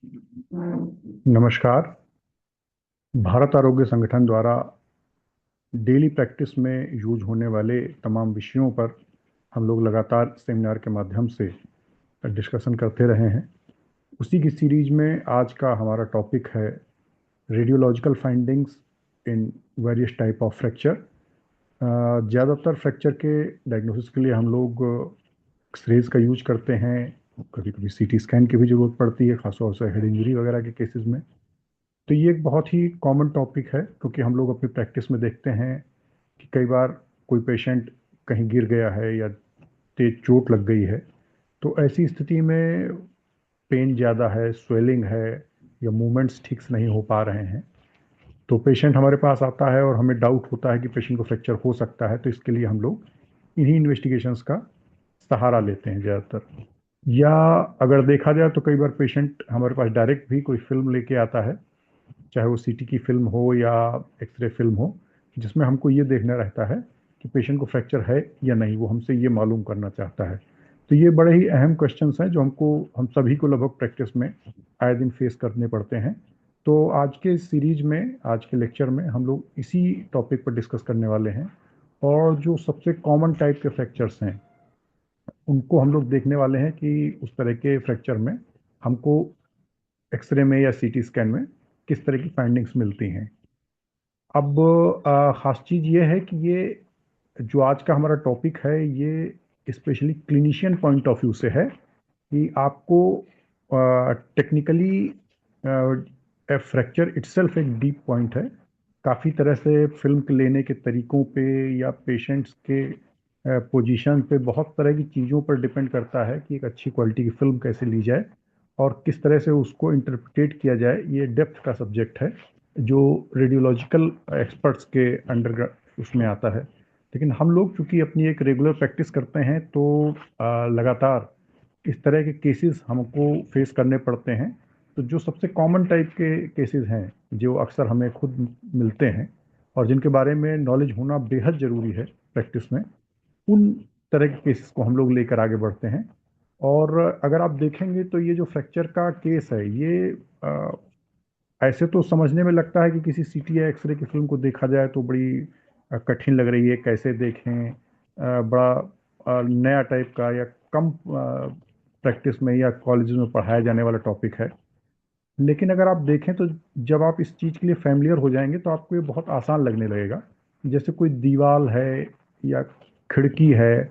नमस्कार। भारत आरोग्य संगठन द्वारा डेली प्रैक्टिस में यूज होने वाले तमाम विषयों पर हम लोग लगातार सेमिनार के माध्यम से डिस्कशन करते रहे हैं। उसी की सीरीज में आज का हमारा टॉपिक है radiological findings in various type of fracture. ज़्यादातर फ्रैक्चर के डायग्नोसिस के लिए हम लोग एक्सरेज का यूज करते हैं। कभी कभी सीटी स्कैन की भी ज़रूरत पड़ती है, खासतौर से हेड इंजरी वगैरह के केसेस में। तो ये एक बहुत ही कॉमन टॉपिक है, क्योंकि हम लोग अपनी प्रैक्टिस में देखते हैं कि कई बार कोई पेशेंट कहीं गिर गया है या तेज चोट लग गई है, तो ऐसी स्थिति में पेन ज़्यादा है, स्वेलिंग है, या मूवमेंट्स ठीक से नहीं हो पा रहे हैं, तो पेशेंट हमारे पास आता है और हमें डाउट होता है कि पेशेंट को फ्रैक्चर हो सकता है। तो इसके लिए हम लोग इन्हीं इन्वेस्टिगेशंस का सहारा लेते हैं ज़्यादातर। या अगर देखा जाए तो कई बार पेशेंट हमारे पास डायरेक्ट भी कोई फिल्म लेके आता है, चाहे वो सीटी की फिल्म हो या एक्सरे फिल्म हो, जिसमें हमको ये देखना रहता है कि पेशेंट को फ्रैक्चर है या नहीं, वो हमसे ये मालूम करना चाहता है। तो ये बड़े ही अहम क्वेश्चंस हैं जो हम सभी को लगभग प्रैक्टिस में आए दिन फेस करने पड़ते हैं। तो आज के सीरीज में, आज के लेक्चर में हम लोग इसी टॉपिक पर डिस्कस करने वाले हैं। और जो सबसे कॉमन टाइप के फ्रैक्चर्स हैं उनको हम लोग देखने वाले हैं कि उस तरह के फ्रैक्चर में हमको एक्सरे में या सीटी स्कैन में किस तरह की फाइंडिंग्स मिलती हैं। अब खास चीज़ ये है कि ये जो आज का हमारा टॉपिक है, ये specially clinician point of view से है कि आपको टेक्निकली फ्रैक्चर इटसेल्फ एक डीप पॉइंट है। काफ़ी तरह से फिल्म के लेने के तरीकों पे या पेशेंट्स के पोजीशन पे बहुत तरह की चीज़ों पर डिपेंड करता है कि एक अच्छी क्वालिटी की फिल्म कैसे ली जाए और किस तरह से उसको इंटरप्रिटेट किया जाए। ये डेप्थ का सब्जेक्ट है जो रेडियोलॉजिकल एक्सपर्ट्स के अंडर उसमें आता है। लेकिन हम लोग चूंकि अपनी एक रेगुलर प्रैक्टिस करते हैं, तो लगातार इस तरह के केसेस हमको फेस करने पड़ते हैं। तो जो सबसे कॉमन टाइप के केसेस हैं, जो अक्सर हमें खुद मिलते हैं और जिनके बारे में नॉलेज होना बेहद ज़रूरी है प्रैक्टिस में, उन तरह के केसेस को हम लोग लेकर आगे बढ़ते हैं। और अगर आप देखेंगे तो ये जो फ्रैक्चर का केस है, ये अ, ऐसे तो समझने में लगता है कि किसी सीटी या एक्सरे की फिल्म को देखा जाए तो बड़ी कठिन लग रही है, कैसे देखें, बड़ा नया टाइप का या कम प्रैक्टिस में या कॉलेज में पढ़ाया जाने वाला टॉपिक है। लेकिन अगर आप देखें तो जब आप इस चीज़ के लिए फैमिलियर हो जाएंगे तो आपको ये बहुत आसान लगने लगेगा। जैसे कोई दीवार है या खिड़की है,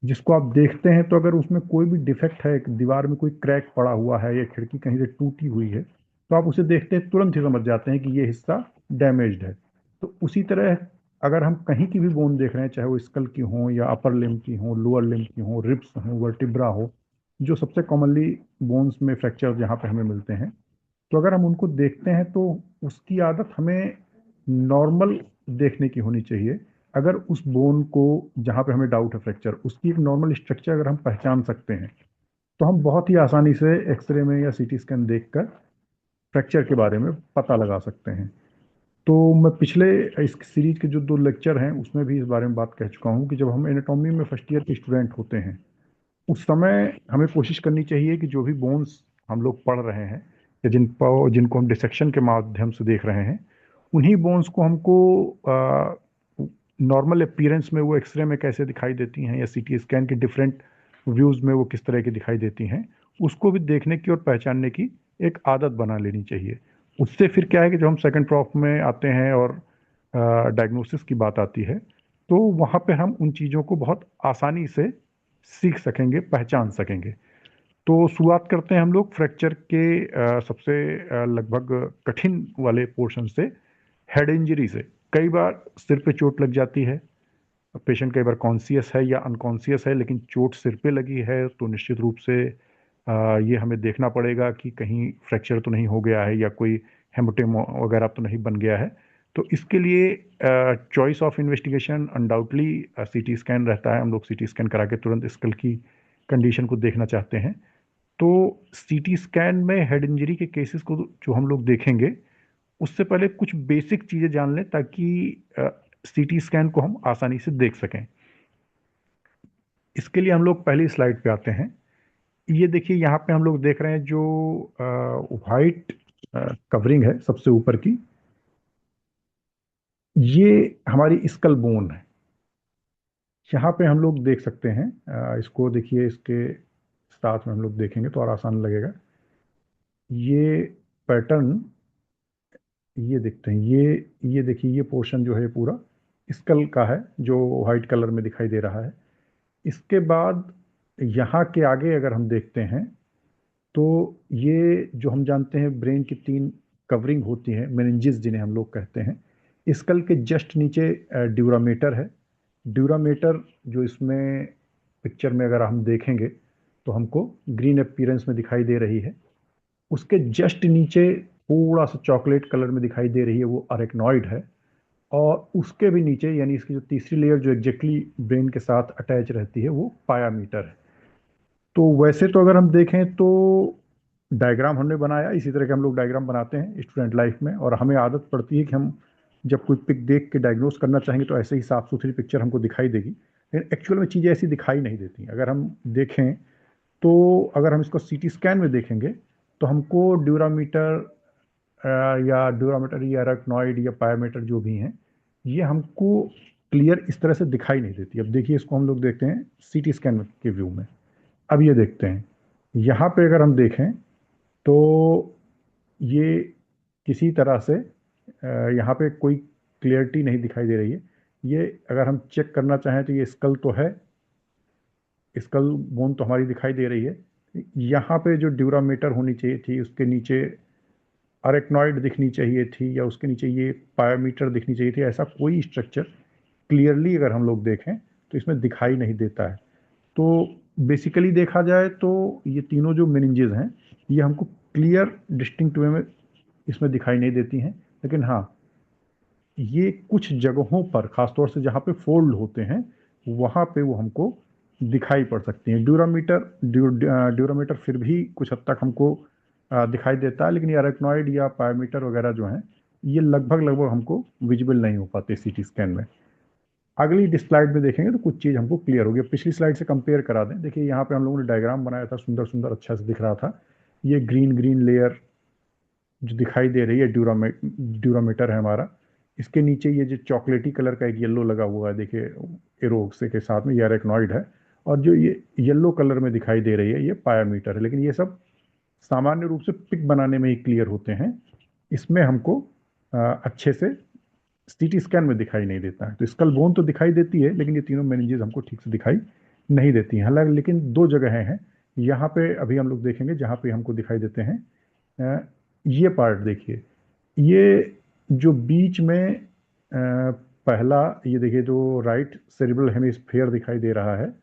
जिसको आप देखते हैं तो अगर उसमें कोई भी डिफेक्ट है, दीवार में कोई क्रैक पड़ा हुआ है या खिड़की कहीं से टूटी हुई है, तो आप उसे देखते हैं तुरंत ही समझ जाते हैं कि ये हिस्सा डैमेज्ड है। तो उसी तरह अगर हम कहीं की भी बोन देख रहे हैं, चाहे वो स्कल की हो या अपर लिम्ब की हो, लोअर लिम्ब की हो, रिब्स हो, वर्टिब्रा हो, जो सबसे कॉमनली बोन्स में फ्रैक्चर जहाँ पे हमें मिलते हैं, तो अगर हम उनको देखते हैं तो उसकी आदत हमें नॉर्मल देखने की होनी चाहिए। अगर उस बोन को, जहाँ पे हमें डाउट है फ्रैक्चर, उसकी एक नॉर्मल स्ट्रक्चर अगर हम पहचान सकते हैं, तो हम बहुत ही आसानी से एक्सरे में या सीटी स्कैन देखकर फ्रैक्चर के बारे में पता लगा सकते हैं। तो मैं पिछले इस सीरीज के जो दो लेक्चर हैं उसमें भी इस बारे में बात कह चुका हूँ कि जब हम एनाटॉमी में फर्स्ट ईयर के स्टूडेंट होते हैं, उस समय हमें कोशिश करनी चाहिए कि जो भी बोन्स हम लोग पढ़ रहे हैं या जिनको हम डिसेक्शन के माध्यम से देख रहे हैं, उन्हीं बोन्स को हमको नॉर्मल अपीयरेंस में वो एक्सरे में कैसे दिखाई देती हैं या सीटी स्कैन के डिफरेंट व्यूज़ में वो किस तरह की दिखाई देती हैं, उसको भी देखने की और पहचानने की एक आदत बना लेनी चाहिए। उससे फिर क्या है कि जब हम सेकंड प्रॉफ में आते हैं और डायग्नोसिस की बात आती है, तो वहाँ पे हम उन चीज़ों को बहुत आसानी से सीख सकेंगे, पहचान सकेंगे। तो शुरुआत करते हैं हम लोग फ्रैक्चर के सबसे लगभग कठिन वाले पोर्शन से, हेड इंजरी से। कई बार सिर पे चोट लग जाती है, पेशेंट कई बार कॉन्शियस है या अनकॉन्शियस है, लेकिन चोट सिर पे लगी है तो निश्चित रूप से ये हमें देखना पड़ेगा कि कहीं फ्रैक्चर तो नहीं हो गया है या कोई हेमोटेम वगैरह तो नहीं बन गया है। तो इसके लिए choice of investigation undoubtedly CT scan रहता है। हम लोग सीटी स्कैन करा के तुरंत स्कल की कंडीशन को देखना चाहते हैं। तो सीटी स्कैन में हेड इंजरी के केसेस को जो हम लोग देखेंगे, उससे पहले कुछ बेसिक चीज़ें जान लें ताकि सीटी स्कैन को हम आसानी से देख सकें। इसके लिए हम लोग पहली स्लाइड पे आते हैं। ये देखिए यहाँ पे हम लोग देख रहे हैं जो वाइट कवरिंग है सबसे ऊपर की, ये हमारी स्कल बोन है। यहाँ पे हम लोग देख सकते हैं, इसको देखिए, इसके साथ में हम लोग देखेंगे तो और आसान लगेगा। ये पैटर्न, ये देखते हैं, ये देखिए, ये पोर्शन जो है पूरा स्कल का है जो वाइट कलर में दिखाई दे रहा है। इसके बाद यहाँ के आगे अगर हम देखते हैं तो ये जो हम जानते हैं ब्रेन की तीन कवरिंग होती हैं, मेनिंजेस जिन्हें हम लोग कहते हैं, स्कल के जस्ट नीचे ड्यूरामेटर है। ड्यूरामेटर जो इसमें पिक्चर में अगर हम देखेंगे तो हमको ग्रीन अपीयरेंस में दिखाई दे रही है। उसके जस्ट नीचे थोड़ा सा चॉकलेट कलर में दिखाई दे रही है, वो अरेक्नॉइड है। और उसके भी नीचे, यानी इसकी जो तीसरी लेयर जो एग्जैक्टली ब्रेन के साथ अटैच रहती है, वो पायामीटर है। तो वैसे तो अगर हम देखें तो डायग्राम हमने बनाया, इसी तरह के हम लोग डायग्राम बनाते हैं स्टूडेंट लाइफ में, और हमें आदत पड़ती है कि हम जब कोई पिक देख के डायग्नोस करना चाहेंगे तो ऐसे ही साफ सुथरी पिक्चर हमको दिखाई देगी, लेकिन एक्चुअल में चीज़ें ऐसी दिखाई नहीं देती। अगर हम देखें तो अगर हम इसको सीटी स्कैन में देखेंगे तो हमको ड्यूरामीटर या ड्यूरामीटर या अरेक्नॉइड या पायामीटर जो भी हैं, ये हमको क्लियर इस तरह से दिखाई नहीं देती। अब देखिए, इसको हम लोग देखते हैं सीटी स्कैन के व्यू में। अब ये देखते हैं, यहाँ पे अगर हम देखें तो ये किसी तरह से यहाँ पे कोई क्लियरिटी नहीं दिखाई दे रही है। ये अगर हम चेक करना चाहें तो ये स्कल तो है, स्कल बोन तो हमारी दिखाई दे रही है। यहाँ पे जो ड्यूरामीटर होनी चाहिए थी, उसके नीचे अरेक्नॉइड दिखनी चाहिए थी, या उसके नीचे ये पायोमीटर दिखनी चाहिए थी। ऐसा कोई स्ट्रक्चर क्लियरली अगर हम लोग देखें तो इसमें दिखाई नहीं देता है। तो बेसिकली देखा जाए तो ये तीनों जो मेनिंजेस हैं, ये हमको क्लियर डिस्टिंक्ट वे में इसमें दिखाई नहीं देती हैं। लेकिन हाँ, ये कुछ जगहों पर, खासतौर से जहाँ पे फोल्ड होते हैं, वहाँ पे वो हमको दिखाई पड़ सकती हैं। ड्यूरामीटर फिर भी कुछ हद तक हमको दिखाई देता है, लेकिन ये अरेक्नॉइड या पायोमीटर वगैरह जो हैं, ये लगभग लगभग हमको विजिबल नहीं हो पाते सीटी स्कैन में। अगली स्लाइड में देखेंगे तो कुछ चीज़ हमको क्लियर होगी। पिछली स्लाइड से कंपेयर करा दें, देखिए यहाँ पे हम लोगों ने डायग्राम बनाया था, सुंदर सुंदर अच्छा से दिख रहा था। ये ग्रीन ग्रीन लेयर जो दिखाई दे रही है ड्यूरामीटर है हमारा। इसके नीचे ये जो चॉकलेटी कलर का एक येलो लगा हुआ है, देखिए एरो से के साथ में, ये अरेक्नॉइड है। और जो ये येलो कलर में दिखाई दे रही है, ये पायामीटर है। लेकिन ये सब सामान्य रूप से पिक बनाने में ही क्लियर होते हैं, इसमें हमको अच्छे से सीटी स्कैन में दिखाई नहीं देता है। तो स्कल बोन तो दिखाई देती है, लेकिन ये तीनों मेनिंजेस हमको ठीक से दिखाई नहीं देती हैं। हालांकि लेकिन दो जगह हैं यहाँ पे, अभी हम लोग देखेंगे, जहाँ पे हमको दिखाई देते हैं। ये पार्ट देखिए, ये जो बीच में पहला, ये देखिए जो राइट सेरिब्रल हेमिस्फीयर दिखाई दे रहा है,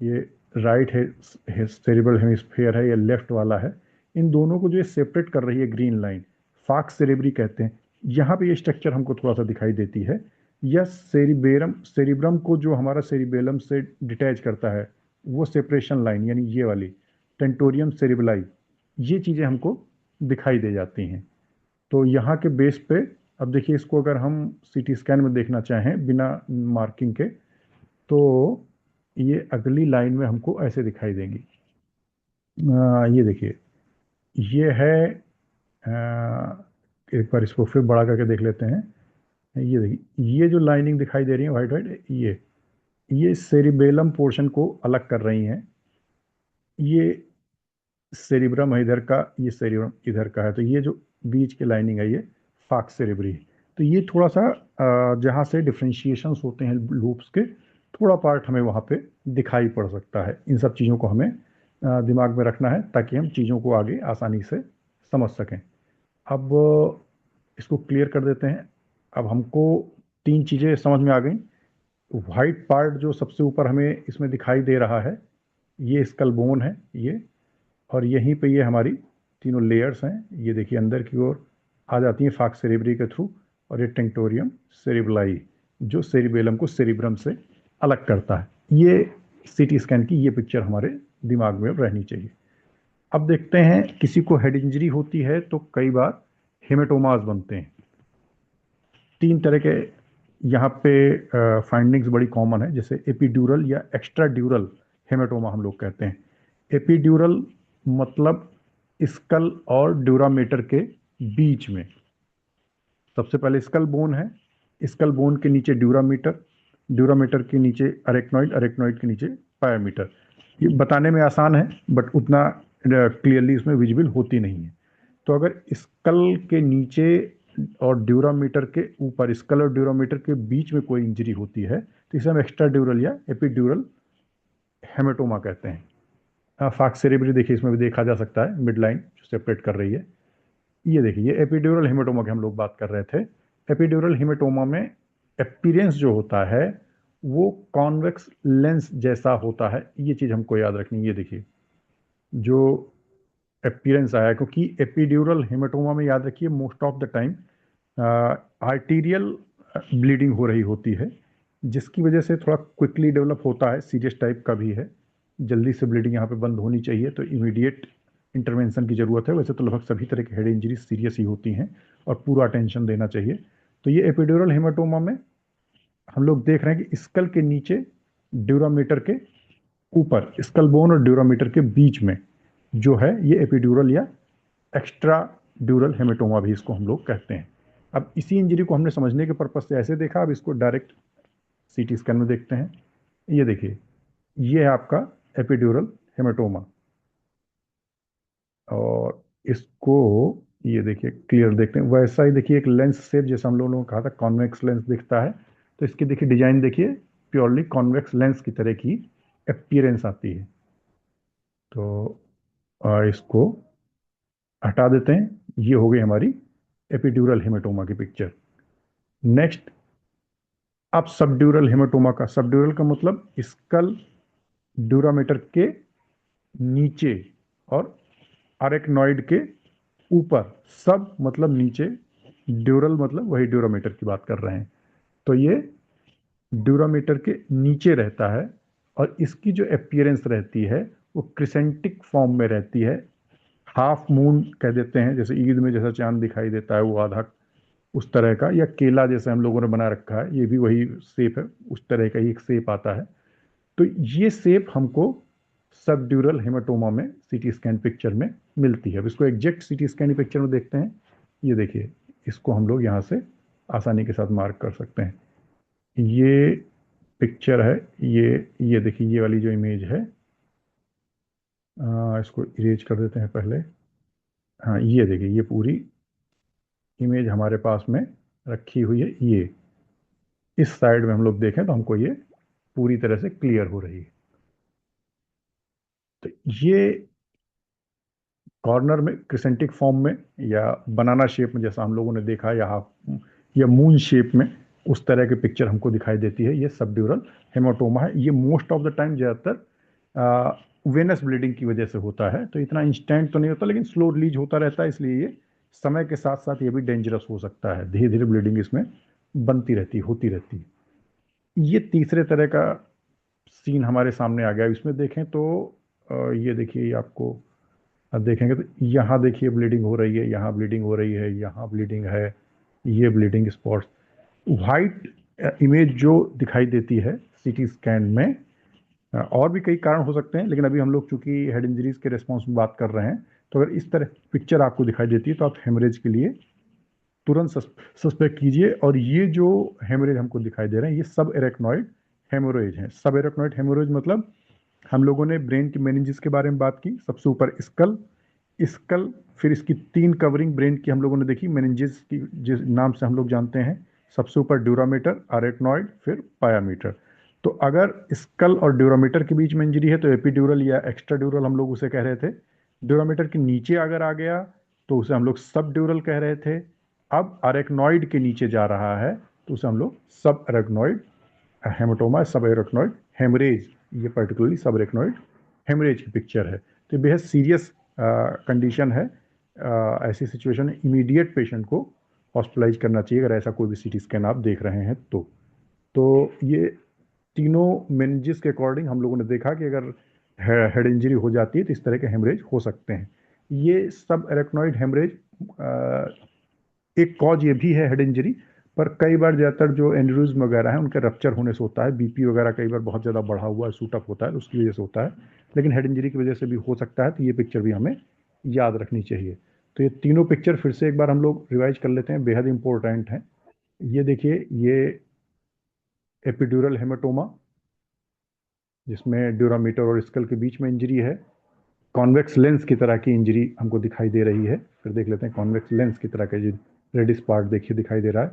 ये राइट है सेरिब्रल हेमिस्फीयर है, ये लेफ्ट वाला है। इन दोनों को जो सेपरेट कर रही है ग्रीन लाइन, फाक्स सेरेब्री कहते हैं। यहाँ पे ये स्ट्रक्चर हमको थोड़ा सा दिखाई देती है। यह सेरिब्रम को जो हमारा सेरिबेलम से डिटैच करता है, वो सेपरेशन लाइन, यानी ये वाली टेंटोरियम सेरिबलाई, ये चीज़ें हमको दिखाई दे जाती हैं। तो यहाँ के बेस पे, अब देखिए, इसको अगर हम सीटी स्कैन में देखना चाहें बिना मार्किंग के, तो ये अगली लाइन में हमको ऐसे दिखाई देंगी। ये देखिए, ये है, एक बार इसको फिर बड़ा करके देख लेते हैं। ये देखिए, ये जो लाइनिंग दिखाई दे रही है वाइट वाइट, ये सेरिबेलम पोर्शन को अलग कर रही हैं। ये सेरिब्रम है इधर का, ये सेरिब्रम इधर का है। तो ये जो बीच की लाइनिंग है, ये फाक्स सेरेब्री। तो ये थोड़ा सा जहाँ से डिफ्रेंशिएशंस होते हैं लूप्स के, थोड़ा पार्ट हमें वहाँ पे दिखाई पड़ सकता है। इन सब चीज़ों को हमें दिमाग में रखना है ताकि हम चीज़ों को आगे आसानी से समझ सकें। अब इसको क्लियर कर देते हैं। अब हमको तीन चीज़ें समझ में आ गई। वाइट पार्ट जो सबसे ऊपर हमें इसमें दिखाई दे रहा है, ये स्कल बोन है ये। और यहीं पे ये हमारी तीनों लेयर्स हैं, ये देखिए अंदर की ओर आ जाती हैं फाक्स सेरेब्री के थ्रू। और ये टेंटोरियम सेरिबलाई, जो सेरिबेलम को सेरिब्रम से अलग करता है। ये सीटी स्कैन की ये पिक्चर हमारे दिमाग में रहनी चाहिए। अब देखते हैं, किसी को हेड इंजरी होती है तो कई बार हेमेटोमास बनते हैं। तीन तरह के यहाँ पे फाइंडिंग्स बड़ी कॉमन है, जैसे एपिड्यूरल या एक्स्ट्रा ड्यूरल हेमेटोमा हम लोग कहते हैं। एपिड्यूरल मतलब स्कल और ड्यूरामेटर के बीच में। सबसे पहले स्कल बोन है, स्कल बोन के नीचे ड्यूरामीटर, ड्यूरामीटर के नीचे अरेक्नॉइड, अरेक्नॉइड के नीचे पायामीटर। ये बताने में आसान है बट उतना क्लियरली इसमें विजिबल होती नहीं है। तो अगर स्कल के नीचे और ड्यूरामीटर के ऊपर, स्कल और ड्यूरामीटर के बीच में कोई इंजरी होती है तो इसे हम एक्स्ट्रा ड्यूरल या एपिड्यूरल हेमेटोमा कहते हैं। फाक्स सेरेब्री देखिए, इसमें भी देखा जा सकता है मिड लाइन जो सेपरेट कर रही है। ये देखिए, ये एपिड्यूरल हेमेटोमा की हम लोग बात कर रहे थे। एपिड्यूरल हेमेटोमा में अपीयरेंस जो होता है वो कॉन्वेक्स लेंस जैसा होता है। ये चीज़ हमको याद रखनी है। ये देखिए जो अपीयरेंस आया, क्योंकि एपिड्यूरल हेमेटोमा में याद रखिए most of the time arterial bleeding हो रही होती है, जिसकी वजह से थोड़ा क्विकली डेवलप होता है, सीरियस टाइप का भी है। जल्दी से ब्लीडिंग यहाँ पे बंद होनी चाहिए, तो इमीडिएट इंटरवेंशन की ज़रूरत है। वैसे तो लगभग सभी तरह की हेड इंजरी सीरियस ही होती हैं और पूरा अटेंशन देना चाहिए। तो ये एपिड्यूरल हेमेटोमा में हम लोग देख रहे हैं कि स्कल के नीचे ड्यूरामीटर के ऊपर, स्कल बोन और ड्यूरामीटर के बीच में जो है ये एपिड्यूरल या एक्स्ट्रा ड्यूरल हेमेटोमा भी इसको हम लोग कहते हैं। अब इसी इंजरी को हमने समझने के पर्पज से ऐसे देखा, अब इसको डायरेक्ट सीटी स्कैन में देखते हैं। ये देखिए, ये है आपका एपिड्यूरल हेमेटोमा और इसको ये देखिए क्लियर देखते हैं। वैसा ही देखिए एक लेंस शेप, जैसे हम लोगों ने कहा था कॉन्वेक्स लेंस दिखता है, तो इसकी देखिए डिजाइन देखिए, प्योरली कॉन्वेक्स लेंस की तरह की अपीयरेंस आती है। तो इसको हटा देते हैं। ये हो गई हमारी एपिड्यूरल हेमेटोमा की पिक्चर। नेक्स्ट, अब सबड्यूरल हेमेटोमा का, सबड्यूरल का मतलब स्कल ड्यूरामीटर के नीचे और अरेक्नॉइड के ऊपर। सब मतलब नीचे, ड्यूरल मतलब वही ड्यूरामीटर की बात कर रहे हैं। तो ये ड्यूरामीटर के नीचे रहता है और इसकी जो अपीयरेंस रहती है वो क्रिसेंटिक फॉर्म में रहती है। हाफ मून कह देते हैं, जैसे ईद में जैसा चांद दिखाई देता है वो आधा, उस तरह का, या केला जैसे हम लोगों ने बना रखा है, ये भी वही शेप है, उस तरह का ही एक शेप आता है। तो ये शेप हमको सबड्यूरल हेमाटोमा में सीटी स्कैन पिक्चर में मिलती है। अब इसको एग्जैक्ट सीटी स्कैन पिक्चर में देखते हैं। ये देखिए, इसको हम लोग यहाँ से आसानी के साथ मार्क कर सकते हैं। ये पिक्चर है, ये देखिए, ये वाली जो इमेज है, इसको इरेज कर देते हैं पहले। हाँ, ये देखिए, ये पूरी इमेज हमारे पास में रखी हुई है। ये इस साइड में हम लोग देखें तो हमको ये पूरी तरह से क्लियर हो रही है। तो ये कॉर्नर में क्रिसेंटिक फॉर्म में या बनाना शेप में जैसा हम लोगों ने देखा, या मून शेप में, उस तरह की पिक्चर हमको दिखाई देती है। ये सबड्यूरल हेमाटोमा है। ये मोस्ट ऑफ द टाइम ज़्यादातर वेनस ब्लीडिंग की वजह से होता है। तो इतना इंस्टेंट तो नहीं होता, लेकिन स्लो रिलीज होता रहता है, इसलिए ये समय के साथ साथ ये भी डेंजरस हो सकता है। धीरे धीरे ब्लीडिंग इसमें बनती रहती, होती रहती है। ये तीसरे तरह का सीन हमारे सामने आ गया। इसमें देखें तो ये देखिए, आपको अब देखेंगे तो यहाँ देखिए ब्लीडिंग हो रही है, यहाँ ब्लीडिंग हो रही है, यहाँ ब्लीडिंग है, ये ब्लीडिंग स्पॉट्स। वाइट इमेज जो दिखाई देती है सीटी स्कैन में, और भी कई कारण हो सकते हैं, लेकिन अभी हम लोग चूंकि हेड इंजरीज के रेस्पॉन्स में बात कर रहे हैं, तो अगर इस तरह पिक्चर आपको दिखाई देती है तो आप हेमरेज के लिए तुरंत सस्पेक्ट कीजिए। और ये जो हेमरेज हमको दिखाई दे रहे हैं, ये सब एरेक्नॉइड हेमोरेज हैं। सब एरेक्नॉइड हेमोरेज मतलब, हम लोगों ने ब्रेन की मेनिंजेस के बारे में बात की। सबसे ऊपर स्कल, स्कल, फिर इसकी 3 कवरिंग ब्रेन की हम लोगों ने देखी, मेनिंजेस की जिस नाम से हम लोग जानते हैं। सबसे ऊपर ड्यूरामीटर, अरेक्नॉइड, फिर पायामीटर। तो अगर स्कल और ड्यूरामीटर के बीच में इंजरी है तो एपिड्यूरल या एक्स्ट्रा ड्यूरल हम लोग उसे कह रहे थे। ड्यूरामीटर के नीचे अगर आ गया तो उसे हम लोग सब ड्यूरल कह रहे थे। अब अरेक्नॉइड के नीचे जा रहा है तो उसे हम लोग सब अरेक्नॉइड हेमाटोमा, सब एरेक्नॉइड हेमरेज, ये पर्टिकुलरली सब एरेक्नॉइड हेमरेज की पिक्चर है। तो बेहद सीरियस कंडीशन है। ऐसी सिचुएशन में इमीडिएट पेशेंट को हॉस्पिटलाइज करना चाहिए अगर ऐसा कोई भी सीटी स्कैन आप देख रहे हैं तो ये तीनों मेनिंजेस के अकॉर्डिंग हम लोगों ने देखा कि अगर हेड इंजरी हो जाती है तो इस तरह के हेमरेज हो सकते हैं। ये सब एरेक्नॉइड हेमरेज एक कॉज ये भी है हेड इंजरी, पर कई बार ज़्यादातर जो एन्यूरिज्म वगैरह है उनके रप्चर होने से होता है, बीपी वगैरह कई बार बहुत ज़्यादा बढ़ा हुआ शूट अप होता है, उसकी वजह से होता है। लेकिन हेड इंजरी की वजह से भी हो सकता है, तो ये पिक्चर भी हमें याद रखनी चाहिए। तो ये तीनों पिक्चर फिर से एक बार हम लोग रिवाइज कर लेते हैं, बेहद इंपॉर्टेंट हैं। ये देखिए, ये एपिड्यूरल हेमाटोमा, जिसमें ड्यूरामीटर और स्कल के बीच में इंजरी है। कॉन्वेक्स लेंस की तरह की इंजरी हमको दिखाई दे रही है। फिर देख लेते हैं, कॉन्वेक्स लेंस की तरह का जो रेडिस पार्ट देखिए दिखाई दे रहा है।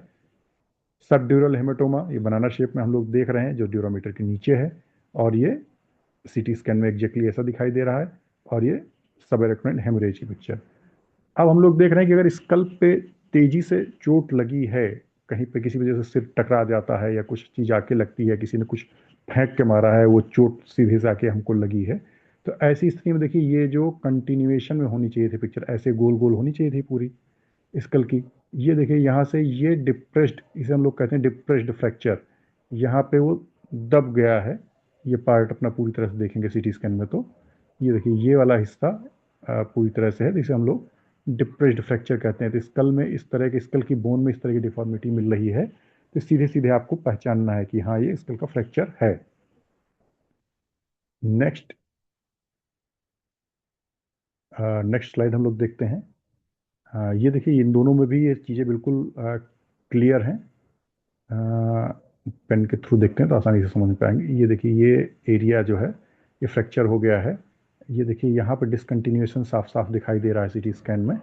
सब ड्यूरल हेमाटोमा, ये बनाना शेप में हम लोग देख रहे हैं, जो ड्यूरामीटर के नीचे है। और ये सीटी स्कैन में एग्जैक्टली ऐसा दिखाई दे रहा है। और ये सब एरेक्नोइड हेमरेज की पिक्चर। अब हम लोग देख रहे हैं कि अगर स्कल पे तेजी से चोट लगी है, कहीं पे किसी वजह से सिर टकरा जाता है या कुछ चीज आके लगती है, किसी ने कुछ फेंक के मारा है, वो चोट सीधे से आके हमको लगी है, तो ऐसी स्थिति में देखिए, ये जो कंटिन्यूएशन में होनी चाहिए थी पिक्चर, ऐसे गोल गोल होनी चाहिए थी पूरी स्कल की। ये देखिए यहाँ से ये डिप्रेस्ड, इसे हम लोग कहते हैं डिप्रेस्ड फ्रैक्चर। यहाँ पे वो दब गया है। ये पार्ट अपना पूरी तरह से देखेंगे सीटी स्कैन में, तो ये देखिए ये वाला हिस्सा पूरी तरह से है, जिसे हम लोग डिप्रेस्ड फ्रैक्चर कहते हैं। तो स्कल में इस तरह के, स्कल की बोन में इस तरह की डिफॉर्मिटी मिल रही है, तो सीधे सीधे आपको पहचानना है कि हाँ, ये स्कल का फ्रैक्चर है। नेक्स्ट, नेक्स्ट स्लाइड हम लोग देखते हैं। ये देखिए, इन दोनों में भी ये चीज़ें बिल्कुल क्लियर हैं। पेन के थ्रू देखते हैं तो आसानी से समझ पाएंगे। ये देखिए, ये एरिया जो है ये फ्रैक्चर हो गया है। ये देखिए, यहाँ पर डिसकंटिन्यूएशन साफ साफ दिखाई दे रहा है सीटी स्कैन में।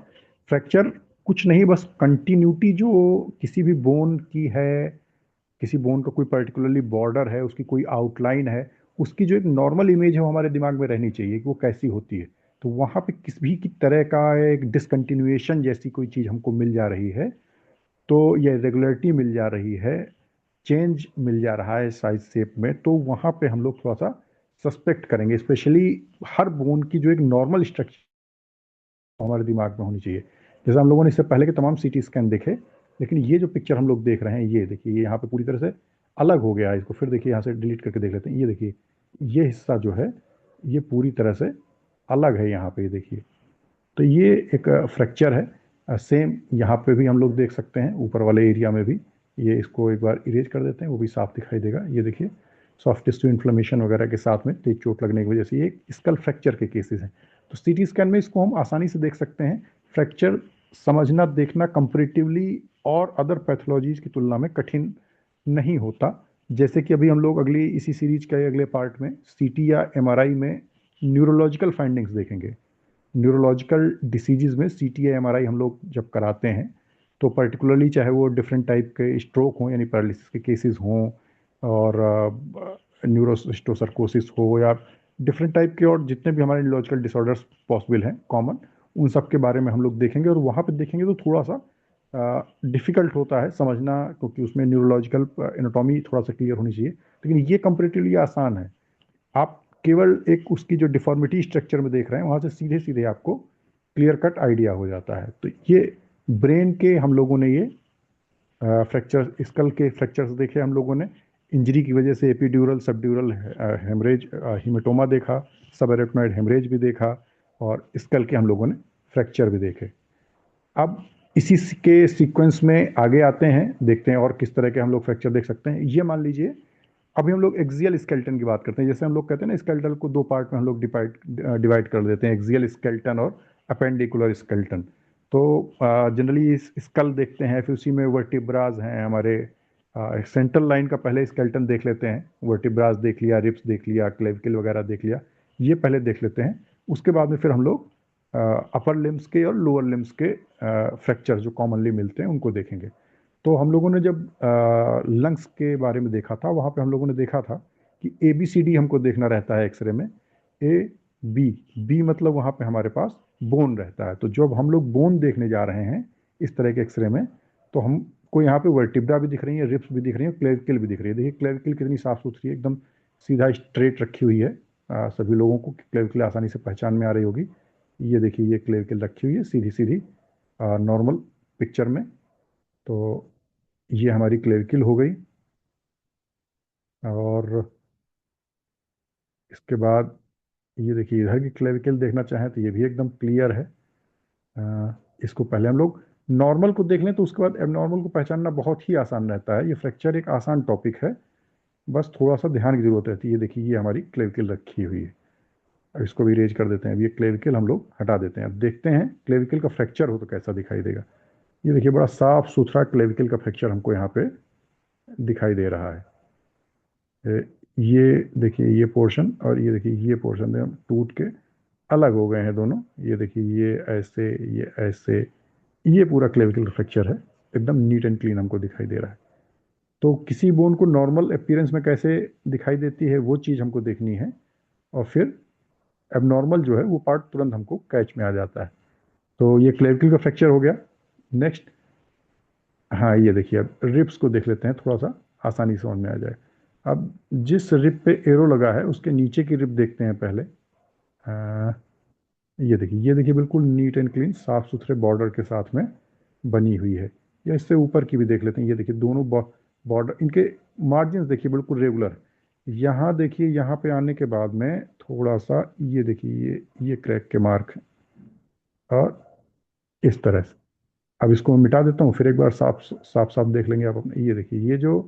फ्रैक्चर कुछ नहीं, बस कंटिन्यूटी जो किसी भी बोन की है, किसी बोन का कोई पर्टिकुलरली बॉर्डर है, उसकी कोई आउटलाइन है, उसकी जो एक नॉर्मल इमेज है वो हमारे दिमाग में रहनी चाहिए कि वो कैसी होती है। तो वहाँ पे किसी भी की तरह का एक डिसकंटिन्यूएशन जैसी कोई चीज़ हमको मिल जा रही है, तो ये रेगुलरिटी मिल जा रही है, चेंज मिल जा रहा है साइज शेप में, तो वहाँ पे हम लोग थोड़ा सा सस्पेक्ट करेंगे। स्पेशली हर बोन की जो एक नॉर्मल स्ट्रक्चर हमारे दिमाग में होनी चाहिए। जैसे हम लोगों ने इससे पहले के तमाम सीटी स्कैन देखे, लेकिन ये जो पिक्चर हम लोग देख रहे हैं, ये देखिए, ये यहाँ पे पूरी तरह से अलग हो गया है। इसको फिर देखिए, यहाँ से डिलीट करके देख लेते हैं। ये देखिए, ये हिस्सा जो है ये पूरी तरह से अलग है यहाँ पे, ये देखिए। तो ये एक फ्रैक्चर है। सेम यहाँ पे भी हम लोग देख सकते हैं, ऊपर वाले एरिया में भी। ये इसको एक बार इरेज कर देते हैं, वो भी साफ दिखाई देगा। ये देखिए, सॉफ्ट टिश्यू इन्फ्लेमेशन वगैरह के साथ में तेज चोट लगने की वजह से ये स्कल फ्रैक्चर के केसेस हैं। तो सीटी स्कैन में इसको हम आसानी से देख सकते हैं। फ्रैक्चर समझना, देखना कंपेरेटिवली और अदर पैथोलॉजीज की तुलना में कठिन नहीं होता। जैसे कि अभी हम लोग अगली इसी सीरीज के अगले पार्ट में सीटी या एमआरआई में न्यूरोलॉजिकल फाइंडिंग्स देखेंगे। न्यूरोलॉजिकल डिसीजेज में सीटी या एमआरआई हम लोग जब कराते हैं, तो पर्टिकुलरली चाहे वो डिफरेंट टाइप के स्ट्रोक हों यानी पैरालिसिस के केसेस हों, और न्यूरोसिस्टोसर्कोसिस हो, या डिफरेंट टाइप के और जितने भी हमारे न्यूरोलॉजिकल डिसऑर्डर्स पॉसिबल हैं कॉमन, उन सब के बारे में हम लोग देखेंगे। और वहाँ पे देखेंगे तो थोड़ा सा डिफ़िकल्ट होता है समझना, क्योंकि उसमें न्यूरोलॉजिकल एनाटॉमी थोड़ा सा क्लियर होनी चाहिए। लेकिन ये कंपेरेटिवली आसान है। आप केवल एक उसकी जो डिफॉर्मिटी स्ट्रक्चर में देख रहे हैं, वहाँ से सीधे सीधे आपको क्लियर कट आइडिया हो जाता है। तो ये ब्रेन के हम लोगों ने ये फ्रैक्चर, स्कल के फ्रैक्चर्स देखे हम लोगों ने। इंजरी की वजह से एपिड्यूरल सबड्यूरल हेमरेज, हिमेटोमा देखा, सब एरेक्नोइड हेमरेज भी देखा, और स्कल के हम लोगों ने फ्रैक्चर भी देखे। अब इसी के सीक्वेंस में आगे आते हैं, देखते हैं और किस तरह के हम लोग फ्रैक्चर देख सकते हैं। ये मान लीजिए, अभी हम लोग एक्सियल स्केलेटन की बात करते हैं। जैसे हम लोग कहते हैं ना, स्केलेटन को दो पार्ट में हम लोग डिवाइड कर देते हैं, एक्सियल स्केलेटन और अपेंडिकुलर स्केलेटन। तो जनरली स्कल देखते हैं, फिर उसी में वर्टिब्राज हैं हमारे। सेंट्रल लाइन का पहले स्केलेटन देख लेते हैं, वर्टिब्राज देख लिया, रिब्स देख लिया, क्लेविकल वगैरह देख लिया, ये पहले देख लेते हैं। उसके बाद में फिर हम लोग अपर लिम्स के और लोअर लिम्स के फ्रैक्चर जो कॉमनली मिलते हैं उनको देखेंगे। तो हम लोगों ने जब लंग्स के बारे में देखा था, वहाँ पे हम लोगों ने देखा था कि ए बी सी डी हमको देखना रहता है एक्सरे में। ए बी, बी मतलब वहाँ पे हमारे पास बोन रहता है। तो जब हम लोग बोन देखने जा रहे हैं इस तरह के एक्सरे में, तो हमको यहाँ पे वर्टिब्रा भी दिख रही है, रिब्स भी दिख रही है, क्लेविकल भी दिख रही है। देखिए क्लेविकल कितनी साफ सुथरी है, एकदम सीधा स्ट्रेट रखी हुई है। सभी लोगों को क्लेविकल आसानी से पहचान में आ रही होगी। ये देखिए, ये क्लेविकल रखी हुई है सीधी सीधी नॉर्मल पिक्चर में। तो ये हमारी क्लेविकल हो गई। और इसके बाद ये देखिए, इधर की क्लेविकल देखना चाहें तो ये भी एकदम क्लियर है। इसको पहले हम लोग नॉर्मल को देख लें तो उसके बाद एबनॉर्मल को पहचानना बहुत ही आसान रहता है। ये फ्रैक्चर एक आसान टॉपिक है, बस थोड़ा सा ध्यान की जरूरत रहती है। ये देखिए, ये हमारी क्लेविकल रखी हुई है। अब इसको भी रेज कर देते हैं। अब ये क्लेविकल हम लोग हटा देते हैं। अब देखते हैं क्लेविकल का फ्रैक्चर हो तो कैसा दिखाई देगा। ये देखिए, बड़ा साफ सुथरा क्लेविकल का फ्रैक्चर हमको यहाँ पे दिखाई दे रहा है। ये देखिए, ये पोर्शन और ये देखिए ये पोर्शन टूट के अलग हो गए हैं दोनों। ये देखिए, ये ऐसे, ये पूरा क्लेविकल फ्रैक्चर है। एकदम नीट एंड क्लीन हमको दिखाई दे रहा है। तो किसी बोन को नॉर्मल अपीयरेंस में कैसे दिखाई देती है वो चीज़ हमको देखनी है, और फिर एबनॉर्मल जो है वो पार्ट तुरंत हमको कैच में आ जाता है। तो ये क्लेविकल का फ्रैक्चर हो गया। नेक्स्ट, हाँ ये देखिए, अब रिब्स को देख लेते हैं, थोड़ा सा आसानी से समझ में आ जाए। अब जिस रिब पे एरो लगा है उसके नीचे की रिब देखते हैं पहले। ये देखिए बिल्कुल नीट एंड क्लीन साफ सुथरे बॉर्डर के साथ में बनी हुई है। या इससे ऊपर की भी देख लेते हैं। ये देखिए, दोनों बॉर्डर, इनके मार्जिन देखिए बिल्कुल रेगुलर। यहाँ देखिए, यहाँ पे आने के बाद में थोड़ा सा ये देखिए, ये क्रैक के मार्क हैं, और इस तरह से। अब इसको मैं मिटा देता हूँ, फिर एक बार साफ साफ साफ देख लेंगे आप अपने। ये देखिए, ये जो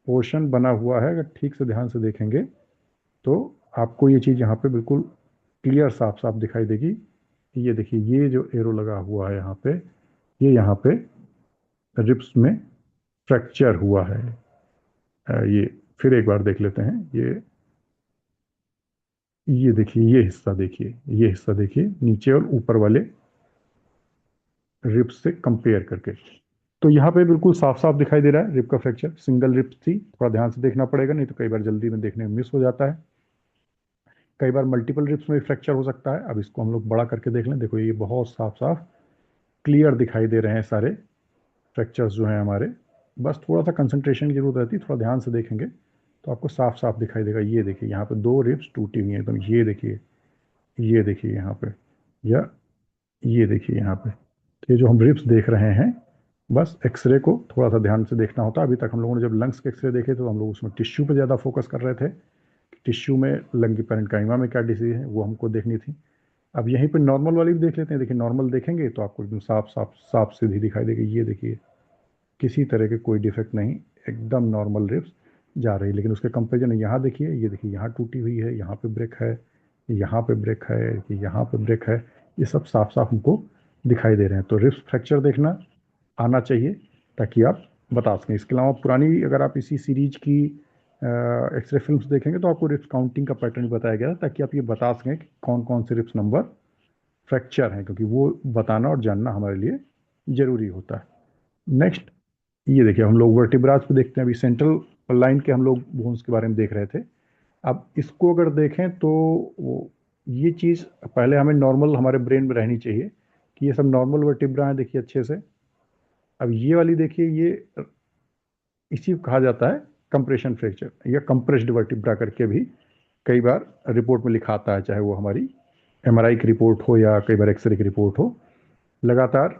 पोर्शन बना हुआ है, अगर ठीक से ध्यान से देखेंगे तो आपको ये चीज़ यहाँ पे बिल्कुल क्लियर साफ साफ दिखाई देगी। ये देखिए, ये जो एरो लगा हुआ है यहाँ पे, ये यहाँ पे रिब्स में फ्रैक्चर हुआ है। ये फिर एक बार देख लेते हैं। ये देखिए, ये हिस्सा देखिए, ये हिस्सा देखिए नीचे और ऊपर वाले रिब्स से कंपेयर करके। तो यहाँ पे बिल्कुल साफ साफ दिखाई दे रहा है रिब का फ्रैक्चर। सिंगल रिब्स थी, थोड़ा ध्यान से देखना पड़ेगा, नहीं तो कई बार जल्दी में देखने में मिस हो जाता है। कई बार मल्टीपल रिब्स में भी फ्रैक्चर हो सकता है। अब इसको हम लोग बड़ा करके देख लें। देखो, ये बहुत साफ साफ क्लियर दिखाई दे रहे हैं सारे फ्रैक्चर्स जो हैं हमारे। बस थोड़ा सा कंसंट्रेशन की जरूरत रहती है, थोड़ा ध्यान से देखेंगे तो आपको साफ साफ दिखाई देगा। ये देखिए, यहाँ पे दो रिब्स टूटी हुई हैं एकदम। ये देखिए यहाँ पे, या ये देखिए यहाँ पे। तो ये जो हम रिब्स देख रहे हैं, बस एक्सरे को थोड़ा सा ध्यान से देखना होता है। अभी तक हम लोगों ने जब लंग्स के एक्सरे देखे तो हम लोग उसमें टिश्यू पे ज़्यादा फोकस कर रहे थे। टिश्यू में लंग की पैरेन्काइमा में क्या डिसीज है वो हमको देखनी थी। अब यहीं पे नॉर्मल वाली भी देख लेते हैं। देखिए, नॉर्मल देखेंगे तो आपको एकदम साफ साफ साफ सीधी दिखाई देगी। ये देखिए, किसी तरह के कोई डिफेक्ट नहीं, एकदम नॉर्मल रिब्स जा रही। लेकिन उसके कंपेरिजन यहाँ देखिए, ये देखिए यहाँ टूटी हुई है, यहाँ पे ब्रेक है, यहाँ पे ब्रेक है, यहाँ पे ब्रेक है। ये सब साफ साफ हमको दिखाई दे रहे हैं। तो रिब्स फ्रैक्चर देखना आना चाहिए ताकि आप बता सकें। इसके अलावा पुरानी, अगर आप इसी सीरीज की एक्सरे फिल्म्स देखेंगे तो आपको रिब्स काउंटिंग का पैटर्न भी बताया गया है, ताकि आप ये बता सकें कि कौन कौन से रिब्स नंबर फ्रैक्चर हैं, क्योंकि वो बताना और जानना हमारे लिए ज़रूरी होता है। नेक्स्ट, ये देखिए, हम लोग वर्टिब्रास पे देखते हैं। अभी सेंट्रल लाइन के हम लोग बोन्स के बारे में देख रहे थे। अब इसको अगर देखें तो वो, ये चीज़ पहले हमें नॉर्मल हमारे ब्रेन में रहनी चाहिए कि ये सब नॉर्मल वर्टिब्रा हैं। देखिए अच्छे से। अब ये वाली देखिए, ये इसी को कहा जाता है कंप्रेशन फ्रैक्चर या कंप्रेस्ड वर्टिब्रा करके भी कई बार रिपोर्ट में लिखा आता है, चाहे वो हमारी एमआरआई की रिपोर्ट हो या कई बार एक्सरे की रिपोर्ट हो। लगातार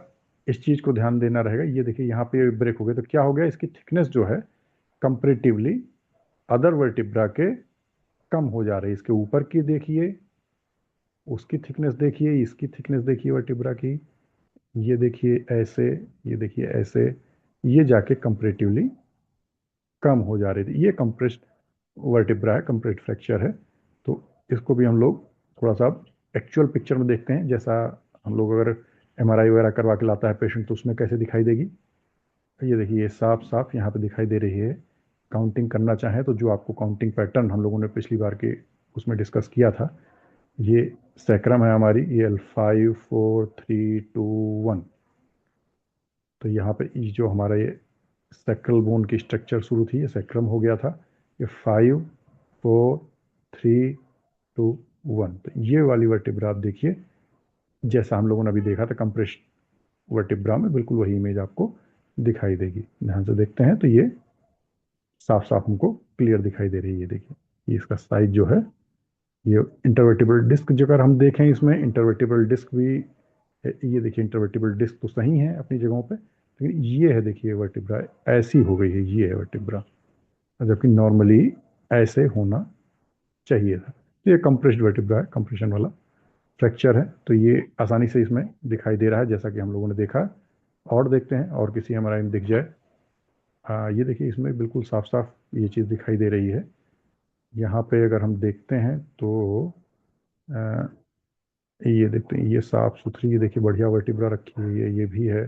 इस चीज़ को ध्यान देना रहेगा। ये देखिए, यहाँ पे ब्रेक हो गया तो क्या हो गया, इसकी थिकनेस जो है कंपेरेटिवली अदर वर्टिब्रा के कम हो जा रही है। इसके ऊपर की देखिए, उसकी थिकनेस देखिए, इसकी थिकनेस देखिए वर्टिब्रा की। ये देखिए ऐसे, ये देखिए ऐसे, ये जाके कंपेरेटिवली कम हो जा रही थी। ये कंप्रेस्ड वर्टिब्रा है, कंप्रेस्ड फ्रैक्चर है। तो इसको भी हम लोग थोड़ा सा एक्चुअल पिक्चर में देखते हैं। जैसा हम लोग अगर एमआरआई वगैरह करवा के लाता है पेशेंट तो उसमें कैसे दिखाई देगी। ये देखिए, ये साफ साफ यहाँ पे दिखाई दे रही है। काउंटिंग करना चाहें तो जो आपको काउंटिंग पैटर्न हम लोगों ने पिछली बार के उसमें डिस्कस किया था, ये सैक्रम है हमारी, ये L5 4 3 2 1। तो यहाँ पे ये जो हमारा ये सैक्रल बोन की स्ट्रक्चर शुरू थी, ये सैक्रम हो गया था। ये 5 4 3 2 1। तो ये वाली वर्टिब्रा आप देखिए, जैसा हम लोगों ने अभी देखा था कंप्रेस्ड वर्टिब्रा में, बिल्कुल वही इमेज आपको दिखाई देगी। ध्यान से देखते हैं तो ये साफ साफ हमको क्लियर दिखाई दे रही है। देखिए, ये इसका साइज जो है, ये इंटरवर्टिबल डिस्क जो अगर हम देखें, इसमें इंटरवर्टिबल डिस्क भी ये देखिए, इंटरवर्टिबल डिस्क तो सही है अपनी जगहों पे, लेकिन ये है देखिए वर्टिब्रा ऐसी हो गई है। ये है वर्टिब्रा, जबकि नॉर्मली ऐसे होना चाहिए था। तो ये कंप्रेस्ड वर्टिब्रा है, कंप्रेशन वाला फ्रैक्चर है। तो ये आसानी से इसमें दिखाई दे रहा है, जैसा कि हम लोगों ने देखा और देखते हैं और किसी एमआरआई में दिख जाए। ये देखिए इसमें बिल्कुल साफ साफ ये चीज़ दिखाई दे रही है। यहाँ पे अगर हम देखते हैं तो आ, ये देखते हैं, ये साफ सुथरी, ये देखिए बढ़िया वर्टिब्रा रखी हुई है, ये भी है।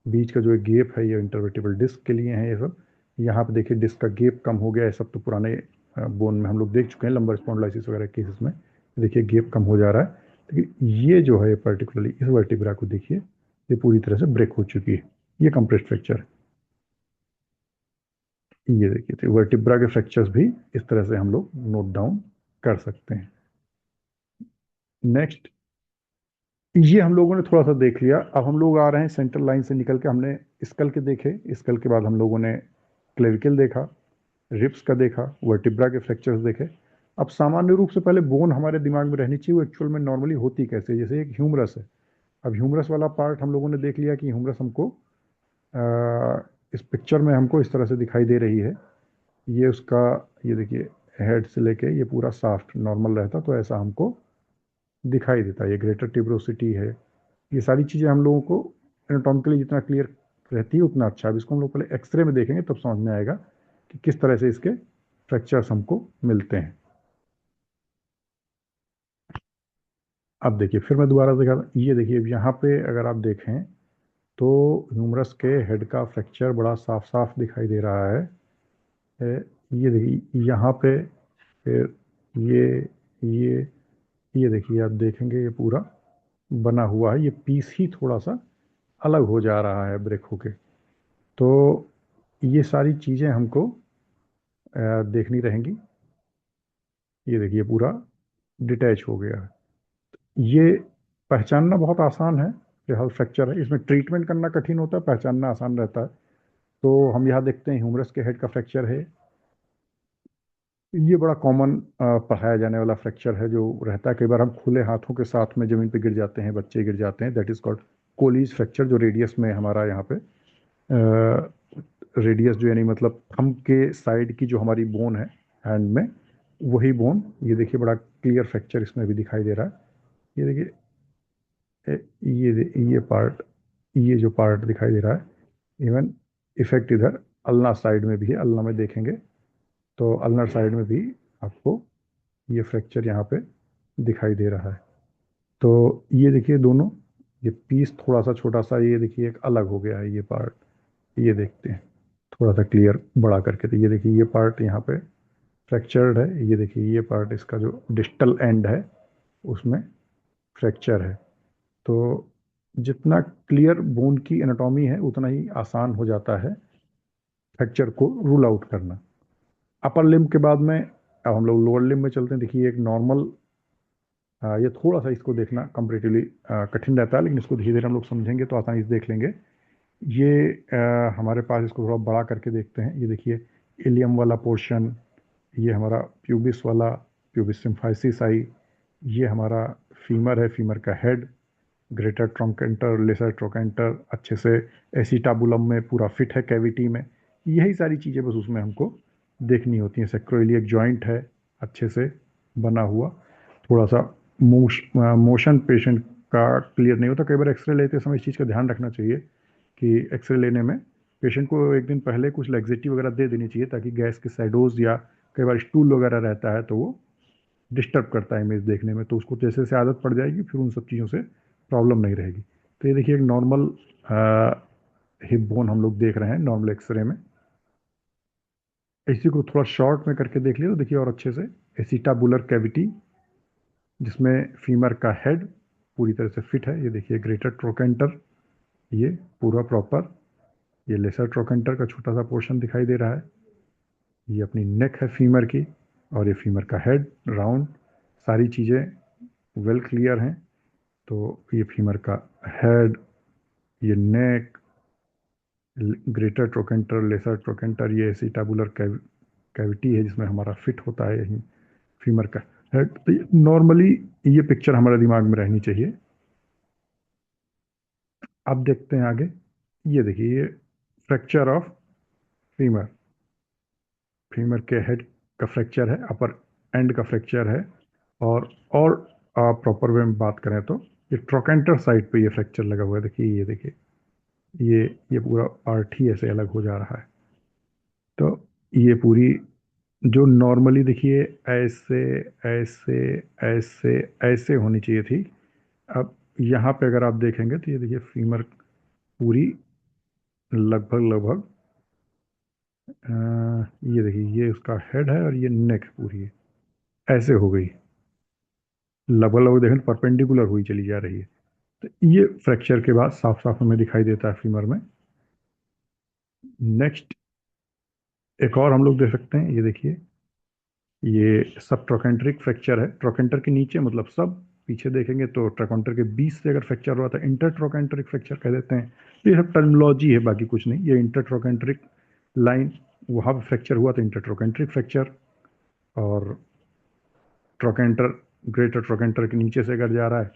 बीच का जो एक गेप है ये इंटरवर्टिबल डिस्क के लिए है ये सब। यहाँ पे देखिए डिस्क का गेप कम हो गया है, सब तो पुराने बोन में हम लोग देख चुके हैं लंबर स्पॉन्डिलोसिस वगैरह केसेस में। देखिए गेप कम हो जा रहा है, लेकिन ये जो है पर्टिकुलरली इस वर्टिब्रा को देखिए, ये पूरी तरह से ब्रेक हो चुकी है। ये कंप्रेस्ड फ्रैक्चर है। ये देखिए तो वर्टिब्रा के फ्रैक्चर्स भी इस तरह से हम लोग नोट डाउन कर सकते हैं। नेक्स्ट, ये हम लोगों ने थोड़ा सा देख लिया। अब हम लोग आ रहे हैं सेंट्रल लाइन से निकल के, हमने स्कल के देखे, स्कल के बाद हम लोगों ने क्लेविकल देखा, रिब्स का देखा, वर्टिब्रा के फ्रैक्चर्स देखे। अब सामान्य रूप से पहले बोन हमारे दिमाग में रहनी चाहिए वो एक्चुअल में नॉर्मली होती कैसे, जैसे एक ह्यूमरस है। अब ह्यूमरस वाला पार्ट हम लोगों ने देख लिया कि ह्यूमरस हमको इस पिक्चर में हमको इस तरह से दिखाई दे रही है। ये उसका, ये देखिए हेड से लेके ये पूरा साफ्ट नॉर्मल रहता तो ऐसा हमको दिखाई देता है। ये ग्रेटर ट्यूबरोसिटी है। ये सारी चीज़ें हम लोगों को एनाटॉमिकली जितना क्लियर रहती है उतना अच्छा है। अब इसको हम लोग पहले एक्सरे में देखेंगे तब समझ में आएगा कि किस तरह से इसके फ्रैक्चर्स हमको मिलते हैं। अब देखिए फिर मैं दोबारा दिखा, ये देखिए यहाँ पे अगर आप देखें तो ह्यूमरस के हेड का फ्रैक्चर बड़ा साफ साफ दिखाई दे रहा है। ये देखिए यहाँ पे, फिर ये ये ये देखिए आप देखेंगे ये पूरा बना हुआ है, ये पीस ही थोड़ा सा अलग हो जा रहा है ब्रेक होके। तो ये सारी चीज़ें हमको देखनी रहेंगी। ये देखिए पूरा डिटैच हो गया है। ये पहचानना बहुत आसान है कि हल फ्रैक्चर है, इसमें ट्रीटमेंट करना कठिन होता है, पहचानना आसान रहता है। तो हम यहाँ देखते हैं ह्यूमरस के हेड का फ्रैक्चर है। ये बड़ा कॉमन पढ़ाया जाने वाला फ्रैक्चर है जो रहता है। कई बार हम खुले हाथों के साथ में ज़मीन पे गिर जाते हैं, बच्चे गिर जाते हैं, दैट इज़ कॉल्ड कोलीज फ्रैक्चर, जो रेडियस में हमारा यहाँ पे रेडियस जो यानी मतलब थंब के साइड की जो हमारी बोन है हैंड में, वही बोन। ये देखिए बड़ा क्लियर फ्रैक्चर इसमें भी दिखाई दे रहा है। ये देखिए ये पार्ट, ये जो पार्ट दिखाई दे रहा है, इवन इफेक्ट इधर अल्ना साइड में भी है। अल्ना में देखेंगे तो अल्नर साइड में भी आपको ये फ्रैक्चर यहाँ पे दिखाई दे रहा है। तो ये देखिए दोनों, ये पीस थोड़ा सा छोटा सा, ये देखिए एक अलग हो गया है ये पार्ट। ये देखते हैं थोड़ा सा क्लियर बड़ा करके, तो ये देखिए ये पार्ट यहाँ पे फ्रैक्चर्ड है। ये देखिए ये पार्ट इसका जो डिस्टल एंड है उसमें फ्रैक्चर है। तो जितना क्लियर बोन की एनाटॉमी है उतना ही आसान हो जाता है फ्रैक्चर को रूल आउट करना। अपर लिम्ब के बाद में अब हम लोग लोअर लिम्ब में चलते हैं। देखिए एक नॉर्मल, ये थोड़ा सा इसको देखना कंपेरेटिवली कठिन रहता है, लेकिन इसको धीरे धीरे हम लोग समझेंगे तो आसानी से देख लेंगे। ये हमारे पास, इसको थोड़ा बड़ा करके देखते हैं। ये देखिए इलियम वाला पोर्शन, ये हमारा प्यूबिस वाला, प्यूबिस सिम्फाइसिस आई। ये हमारा फीमर है, फीमर का हेड, ग्रेटर ट्रोंकेंटर, लेसर ट्रोकेंटर अच्छे से एसिटाबुलम में पूरा फिट है कैविटी में। यही सारी चीज़ें बस उसमें हमको देखनी होती हैं। सेक्रोइलियक जॉइंट है अच्छे से बना हुआ। थोड़ा सा मोशन पेशेंट का क्लियर नहीं होता। कई बार एक्सरे लेते समय इस चीज़ का ध्यान रखना चाहिए कि एक्सरे लेने में पेशेंट को एक दिन पहले कुछ लैक्सेटिव वगैरह दे देनी चाहिए, ताकि गैस के शैडोज या कई बार स्टूल वगैरह रहता है तो वो डिस्टर्ब करता है इमेज देखने में। तो उसको जैसे जैसे आदत पड़ जाएगी फिर उन सब चीज़ों से प्रॉब्लम नहीं रहेगी। तो ये देखिए एक नॉर्मल हिप बोन हम लोग देख रहे हैं नॉर्मल एक्सरे में। इसी को थोड़ा शॉर्ट में करके देख लिया तो देखिए और अच्छे से एसिटाबुलर कैविटी, जिसमें फीमर का हेड पूरी तरह से फिट है। ये देखिए ग्रेटर ट्रोकेंटर, ये पूरा प्रॉपर। ये लेसर ट्रोकेंटर का छोटा सा पोर्शन दिखाई दे रहा है। ये अपनी नेक है फीमर की, और ये फीमर का हेड राउंड, सारी चीज़ें वेल क्लियर हैं। तो ये फीमर का हेड, ये नेक, ग्रेटर ट्रोकेंटर, लेसर ट्रोकेंटर, ये एसिटाबुलर कैविटी है जिसमें हमारा फिट होता है यही फीमर का हेड। तो नॉर्मली ये पिक्चर हमारे दिमाग में रहनी चाहिए। अब देखते हैं आगे। ये देखिए ये फ्रैक्चर ऑफ फीमर, फीमर के हेड का फ्रैक्चर है, अपर एंड का फ्रैक्चर है। और प्रॉपर वे में बात करें तो ये ट्रोकेंटर साइड पे ये फ्रैक्चर लगा हुआ है। देखिए ये देखिए ये ये पूरा पार्ट ही ऐसे अलग हो जा रहा है। तो ये पूरी जो नॉर्मली देखिए ऐसे ऐसे ऐसे ऐसे होनी चाहिए थी, अब यहाँ पे अगर आप देखेंगे तो ये देखिए फीमर पूरी लगभग लगभग ये देखिए ये उसका हेड है और ये नेक पूरी है, ऐसे हो गई, लगभग लगभग देखें तो परपेंडिकुलर हुई चली जा रही है। तो ये फ्रैक्चर के बाद साफ साफ हमें दिखाई देता है फीमर में। नेक्स्ट एक और हम लोग देख सकते हैं, ये देखिए ये सब ट्रोकेंट्रिक फ्रैक्चर है, ट्रोकेंटर के नीचे मतलब सब, पीछे देखेंगे तो ट्रोकेंटर के बीच से अगर फ्रैक्चर हुआ था इंटर ट्रोकेंट्रिक फ्रैक्चर कह देते हैं। तो ये सब टर्मिनोलॉजी है, बाकी कुछ नहीं। ये इंटर ट्रोकेंट्रिक लाइन वहाँ पर फ्रैक्चर हुआ था, इंटर ट्रोकेंट्रिक फ्रैक्चर। और ट्रोकेंटर ग्रेटर ट्रोकेंटर के नीचे से अगर जा रहा है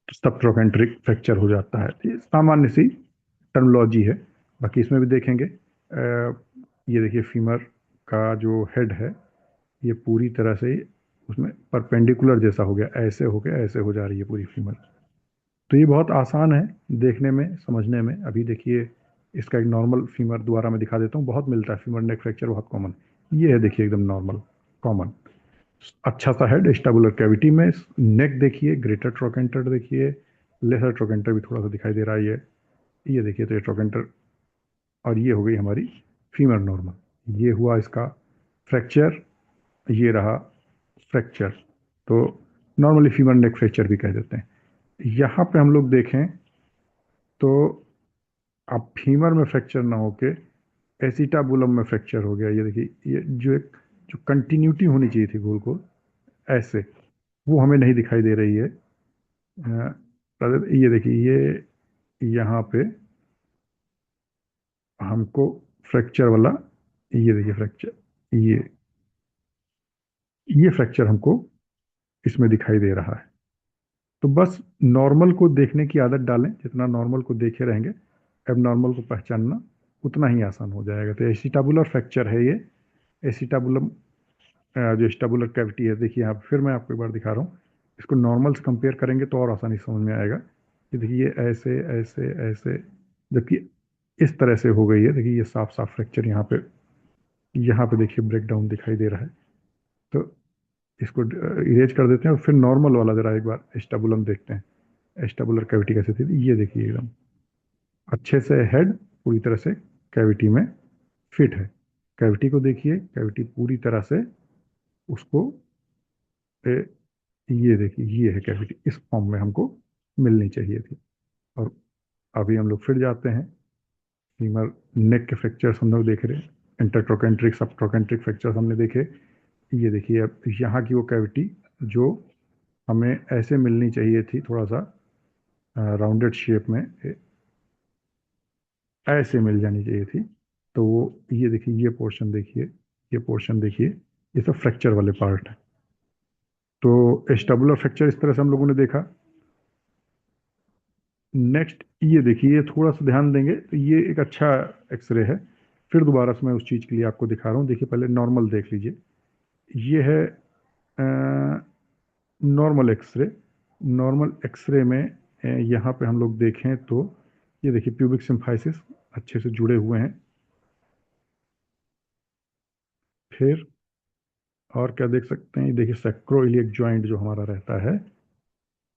तो सब ट्रोकेंट्रिक फ्रैक्चर हो जाता है। तो ये सामान्य सी टर्मिनोलॉजी है। बाकी इसमें भी देखेंगे ये देखिए फीमर का जो हेड है ये पूरी तरह से उसमें परपेंडिकुलर जैसा हो गया, ऐसे हो गया, ऐसे हो जा रही है पूरी फीमर। तो ये बहुत आसान है देखने में समझने में। अभी देखिए इसका एक नॉर्मल फीमर दोबारा मैं दिखा देता हूँ, बहुत मिलता है फीमर नेक फ्रैक्चर, बहुत कॉमन। ये है देखिए एकदम नॉर्मल कॉमन अच्छा सा हेड स्टेबुलर कैविटी में। नेक देखिए, ग्रेटर ट्रोकेंटर देखिए, लेसर ट्रोकेंटर भी थोड़ा सा दिखाई दे रहा है। ये देखिए तो ये ट्रोकेंटर, और ये हो गई हमारी फीमर नॉर्मल। ये हुआ इसका फ्रैक्चर, ये रहा फ्रैक्चर। तो नॉर्मली फीमर नेक फ्रैक्चर भी कह देते हैं। यहाँ पे हम लोग देखें तो अब फीमर में फ्रैक्चर ना होके एसिटाबुलम में फ्रैक्चर हो गया। ये देखिए ये जो एक जो कंटिन्यूटी होनी चाहिए थी गोल गोल ऐसे, वो हमें नहीं दिखाई दे रही है। ये देखिए ये यहाँ पे हमको फ्रैक्चर वाला, ये देखिए फ्रैक्चर, ये फ्रैक्चर हमको इसमें दिखाई दे रहा है। तो बस नॉर्मल को देखने की आदत डालें, जितना नॉर्मल को देखे रहेंगे अब नॉर्मल को पहचानना उतना ही आसान हो जाएगा। तो एसिटाबुलर फ्रैक्चर है ये। एसिटाबुलम जो स्टेबुलर कैविटी है, देखिए यहाँ फिर मैं आपको एक बार दिखा रहा हूँ। इसको नॉर्मल से कंपेयर करेंगे तो और आसानी से समझ में आएगा। ये देखिए ये ऐसे ऐसे ऐसे, जबकि इस तरह से हो गई है। देखिए ये साफ साफ फ्रैक्चर यहाँ पे देखिए ब्रेकडाउन दिखाई दे रहा है। तो इसको इरेज कर देते हैं और फिर नॉर्मल वाला जरा एक बार स्टेबुलम देखते हैं, स्टेबुलर कैविटी कैसे थी। ये देखिए एकदम अच्छे से हेड पूरी तरह से कैविटी में फिट है। कैविटी को देखिए, कैविटी पूरी तरह से उसको ए, ये देखिए ये है कैविटी, इस फॉर्म में हमको मिलनी चाहिए थी। और अभी हम लोग फिर जाते हैं फीमर नेक के फ्रैक्चर्स हम लोग देख रहे हैं, इंटरट्रोकेंट्रिक सब ट्रोकेंट्रिक फ्रैक्चर्स हमने देखे। ये देखिए अब यहाँ की वो कैविटी जो हमें ऐसे मिलनी चाहिए थी, थोड़ा सा राउंडेड शेप में ऐसे मिल जानी चाहिए थी। तो वो ये देखिए ये पोर्शन देखिए, ये पोर्शन देखिए, ये सब फ्रैक्चर वाले पार्ट है। तो स्टबुलर फ्रैक्चर इस तरह से हम लोगों ने देखा। नेक्स्ट ये देखिए, ये थोड़ा सा ध्यान देंगे तो ये एक अच्छा एक्सरे है। फिर दोबारा से मैं उस चीज़ के लिए आपको दिखा रहा हूँ। देखिए पहले नॉर्मल देख लीजिए, ये है नॉर्मल एक्सरे। नॉर्मल एक्सरे में यहाँ पे हम लोग देखें तो ये देखिए प्यूबिक सिम्फाइसिस अच्छे से जुड़े हुए हैं। फिर और क्या देख सकते हैं, ये देखिए सैक्रोइलियक जॉइंट जो हमारा रहता है,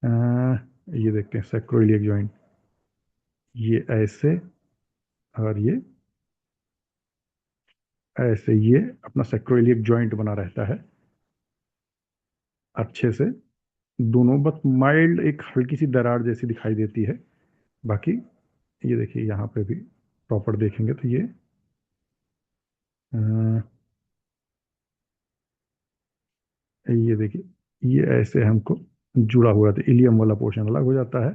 अ, ये देखते हैं सैक्रोइलियक जॉइंट, ये ऐसे और ये ऐसे, ये अपना सैक्रोइलियक जॉइंट बना रहता है अच्छे से। दोनों बस माइल्ड एक हल्की सी दरार जैसी दिखाई देती है। बाकी ये देखिए यहाँ पे भी प्रॉपर देखेंगे तो ये देखिए ये ऐसे हमको जुड़ा हुआ था, इलियम वाला पोर्शन अलग हो जाता है,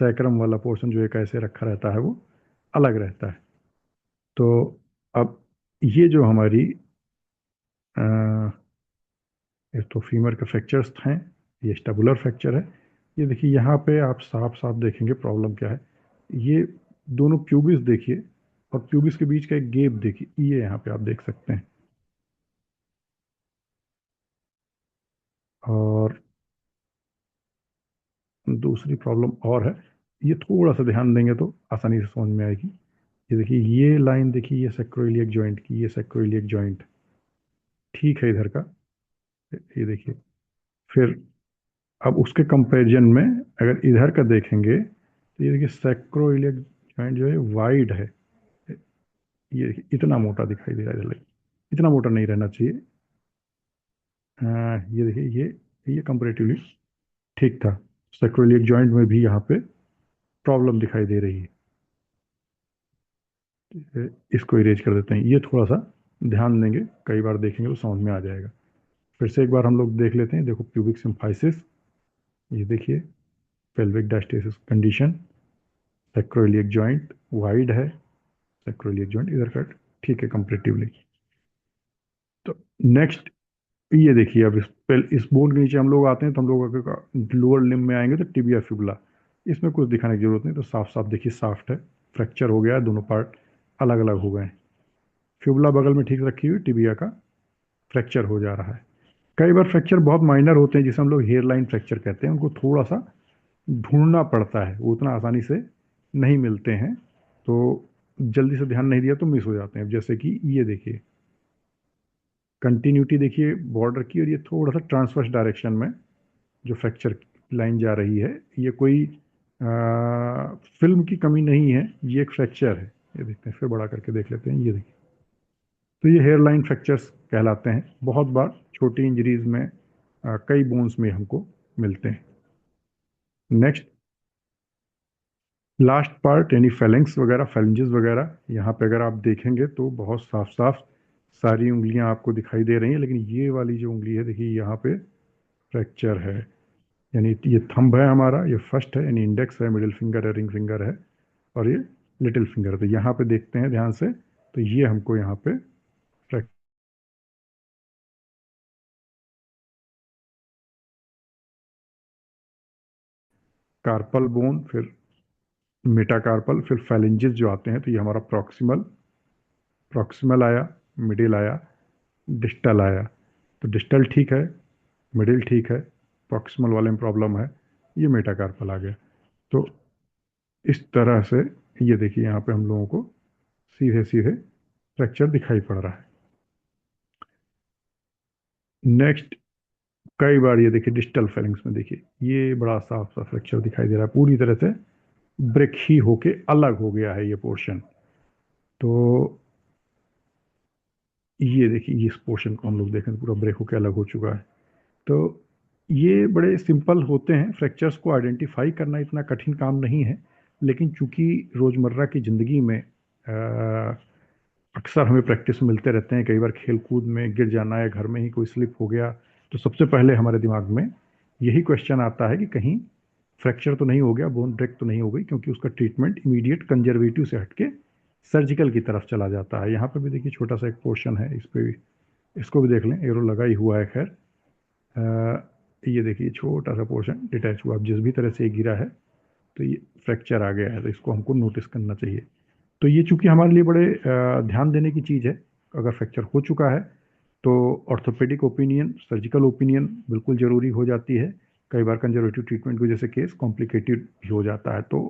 सैक्रम वाला पोर्शन जो एक ऐसे रखा रहता है वो अलग रहता है। तो अब ये जो हमारी ये तो फीमर के फ्रैक्चर्स हैं, ये स्टेबुलर फ्रैक्चर है। ये देखिए यहाँ पे आप साफ साफ देखेंगे प्रॉब्लम क्या है। ये दोनों प्यूबिस देखिए और प्यूबिस के बीच का एक गैप देखिए, ये यहाँ पे आप देख सकते हैं। और दूसरी प्रॉब्लम और है, ये थोड़ा सा ध्यान देंगे तो आसानी से समझ में आएगी। ये देखिए, ये लाइन देखिए, ये सैक्रोइलियक जॉइंट की, ये सैक्रोइलियक जॉइंट ठीक है इधर का। ये देखिए, फिर अब उसके कंपैरिजन में अगर इधर का देखेंगे तो ये देखिए सैक्रोइलियक जॉइंट जो है वाइड है। ये देखिए इतना मोटा दिखाई दे रहा है इधर, इतना मोटा नहीं रहना चाहिए। ये देखिए, ये कंपैरेटिवली ठीक था। सैक्रोइलियक जॉइंट में भी यहाँ पे प्रॉब्लम दिखाई दे रही है। इसको इरेज कर देते हैं। ये थोड़ा सा ध्यान देंगे, कई बार देखेंगे तो समझ में आ जाएगा। फिर से एक बार हम लोग देख लेते हैं। देखो, प्यूबिक सिम्फाइसिस, ये देखिए pelvic diastasis condition, sacroiliac joint wide है, सैक्रोइलियक जॉइंट इधर का ठीक है कंपेरेटिवली। तो नेक्स्ट, ये देखिए, अब इस बोन के नीचे हम लोग आते हैं तो हम लोग अगर लोअर लिम्ब में आएंगे तो टिबिया फिबुला, इसमें कुछ दिखाने की जरूरत नहीं। तो साफ साफ देखिए, साफ्ट है, फ्रैक्चर हो गया है, दोनों पार्ट अलग अलग हो गए हैं। फिबुला बगल में ठीक रखी हुई, टिबिया का फ्रैक्चर हो जा रहा है। कई बार फ्रैक्चर बहुत माइनर होते हैं, जिसे हम लोग हेयर लाइन फ्रैक्चर कहते हैं, उनको थोड़ा सा ढूंढना पड़ता है, वो उतना आसानी से नहीं मिलते हैं। तो जल्दी से ध्यान नहीं दिया तो मिस हो जाते हैं। जैसे कि ये देखिए, कंटिन्यूटी देखिए बॉर्डर की, और ये थोड़ा सा ट्रांसवर्स डायरेक्शन में जो फ्रैक्चर लाइन जा रही है, ये कोई फिल्म की कमी नहीं है, ये एक फ्रैक्चर है। ये देखते हैं, फिर बड़ा करके देख लेते हैं। ये देखिए, तो ये हेयर लाइन फ्रैक्चर्स कहलाते हैं। बहुत बार छोटी इंजरीज में कई बोन्स में हमको मिलते हैं। नेक्स्ट, लास्ट पार्ट यानी फेलेंक्स वगैरह, फेलेंजेस वगैरह, यहाँ पे अगर आप देखेंगे तो बहुत साफ साफ सारी उंगलियां आपको दिखाई दे रही हैं, लेकिन ये वाली जो उंगली है देखिए, यहाँ पे फ्रैक्चर है। यानी ये थंब है हमारा, ये फर्स्ट है, यानी इंडेक्स है, मिडिल फिंगर है, रिंग फिंगर है, और ये लिटिल फिंगर है। तो यहाँ पे देखते हैं ध्यान से, तो ये हमको यहाँ पे कार्पल बोन, फिर मेटाकार्पल, फिर फेलेंजेस जो आते हैं, तो ये हमारा प्रॉक्सिमल, प्रॉक्सिमल आया, मिडिल आया, डिस्टल आया। तो डिस्टल ठीक है, मिडिल ठीक है, प्रॉक्सिमल वाले में प्रॉब्लम है, ये मेटाकार्पल आ गया। तो इस तरह से ये देखिए, यहाँ पे हम लोगों को सीधे सीधे फ्रैक्चर दिखाई पड़ रहा है। नेक्स्ट, कई बार ये देखिए डिस्टल फेलिंग्स में देखिए, ये बड़ा साफ साफ फ्रैक्चर दिखाई दे रहा है, पूरी तरह से ब्रेक ही होके अलग हो गया है ये पोर्शन। तो ये देखिए, इस पोर्शन को हम लोग देखें तो पूरा ब्रेक होके अलग हो चुका है। तो ये बड़े सिंपल होते हैं, फ्रैक्चर्स को आइडेंटिफाई करना इतना कठिन काम नहीं है। लेकिन चूंकि रोज़मर्रा की ज़िंदगी में अक्सर हमें प्रैक्टिस मिलते रहते हैं, कई बार खेल कूद में गिर जाना या घर में ही कोई स्लिप हो गया, तो सबसे पहले हमारे दिमाग में यही क्वेश्चन आता है कि कहीं फ्रैक्चर तो नहीं हो गया, बोन ब्रेक तो नहीं हो गई, क्योंकि उसका ट्रीटमेंट इमीडिएट कंजर्वेटिव से हटके सर्जिकल की तरफ चला जाता है। यहाँ पे भी देखिए छोटा सा एक पोर्शन है, इस पे भी, इसको भी देख लें, एरो लगा ही हुआ है। खैर, ये देखिए छोटा सा पोर्शन डिटैच हुआ, अब जिस भी तरह से ये गिरा है तो ये फ्रैक्चर आ गया है, तो इसको हमको नोटिस करना चाहिए। तो ये चूंकि हमारे लिए बड़े ध्यान देने की चीज़ है। अगर फ्रैक्चर हो चुका है तो ऑर्थोपेडिक ओपिनियन, सर्जिकल ओपिनियन बिल्कुल ज़रूरी हो जाती है। कई बार कंजर्वेटिव ट्रीटमेंट की वजह से केस कॉम्प्लिकेटेड भी हो जाता है। तो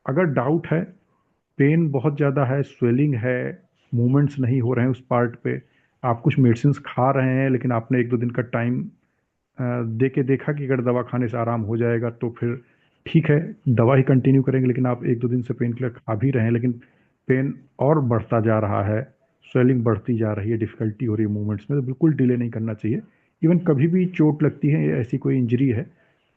अगर डाउट है, पेन बहुत ज़्यादा है, स्वेलिंग है, मूवमेंट्स नहीं हो रहे हैं उस पार्ट पे, आप कुछ मेडिसिन खा रहे हैं, लेकिन आपने एक दो दिन का टाइम दे के देखा कि अगर दवा खाने से आराम हो जाएगा तो फिर ठीक है, दवा ही कंटिन्यू करेंगे। लेकिन आप एक दो दिन से पेन किलर खा भी रहे हैं, लेकिन पेन और बढ़ता जा रहा है, स्वेलिंग बढ़ती जा रही है, डिफिकल्टी हो रही है मूवमेंट्स में, तो बिल्कुल डिले नहीं करना चाहिए। इवन कभी भी चोट लगती है या ऐसी कोई इंजरी है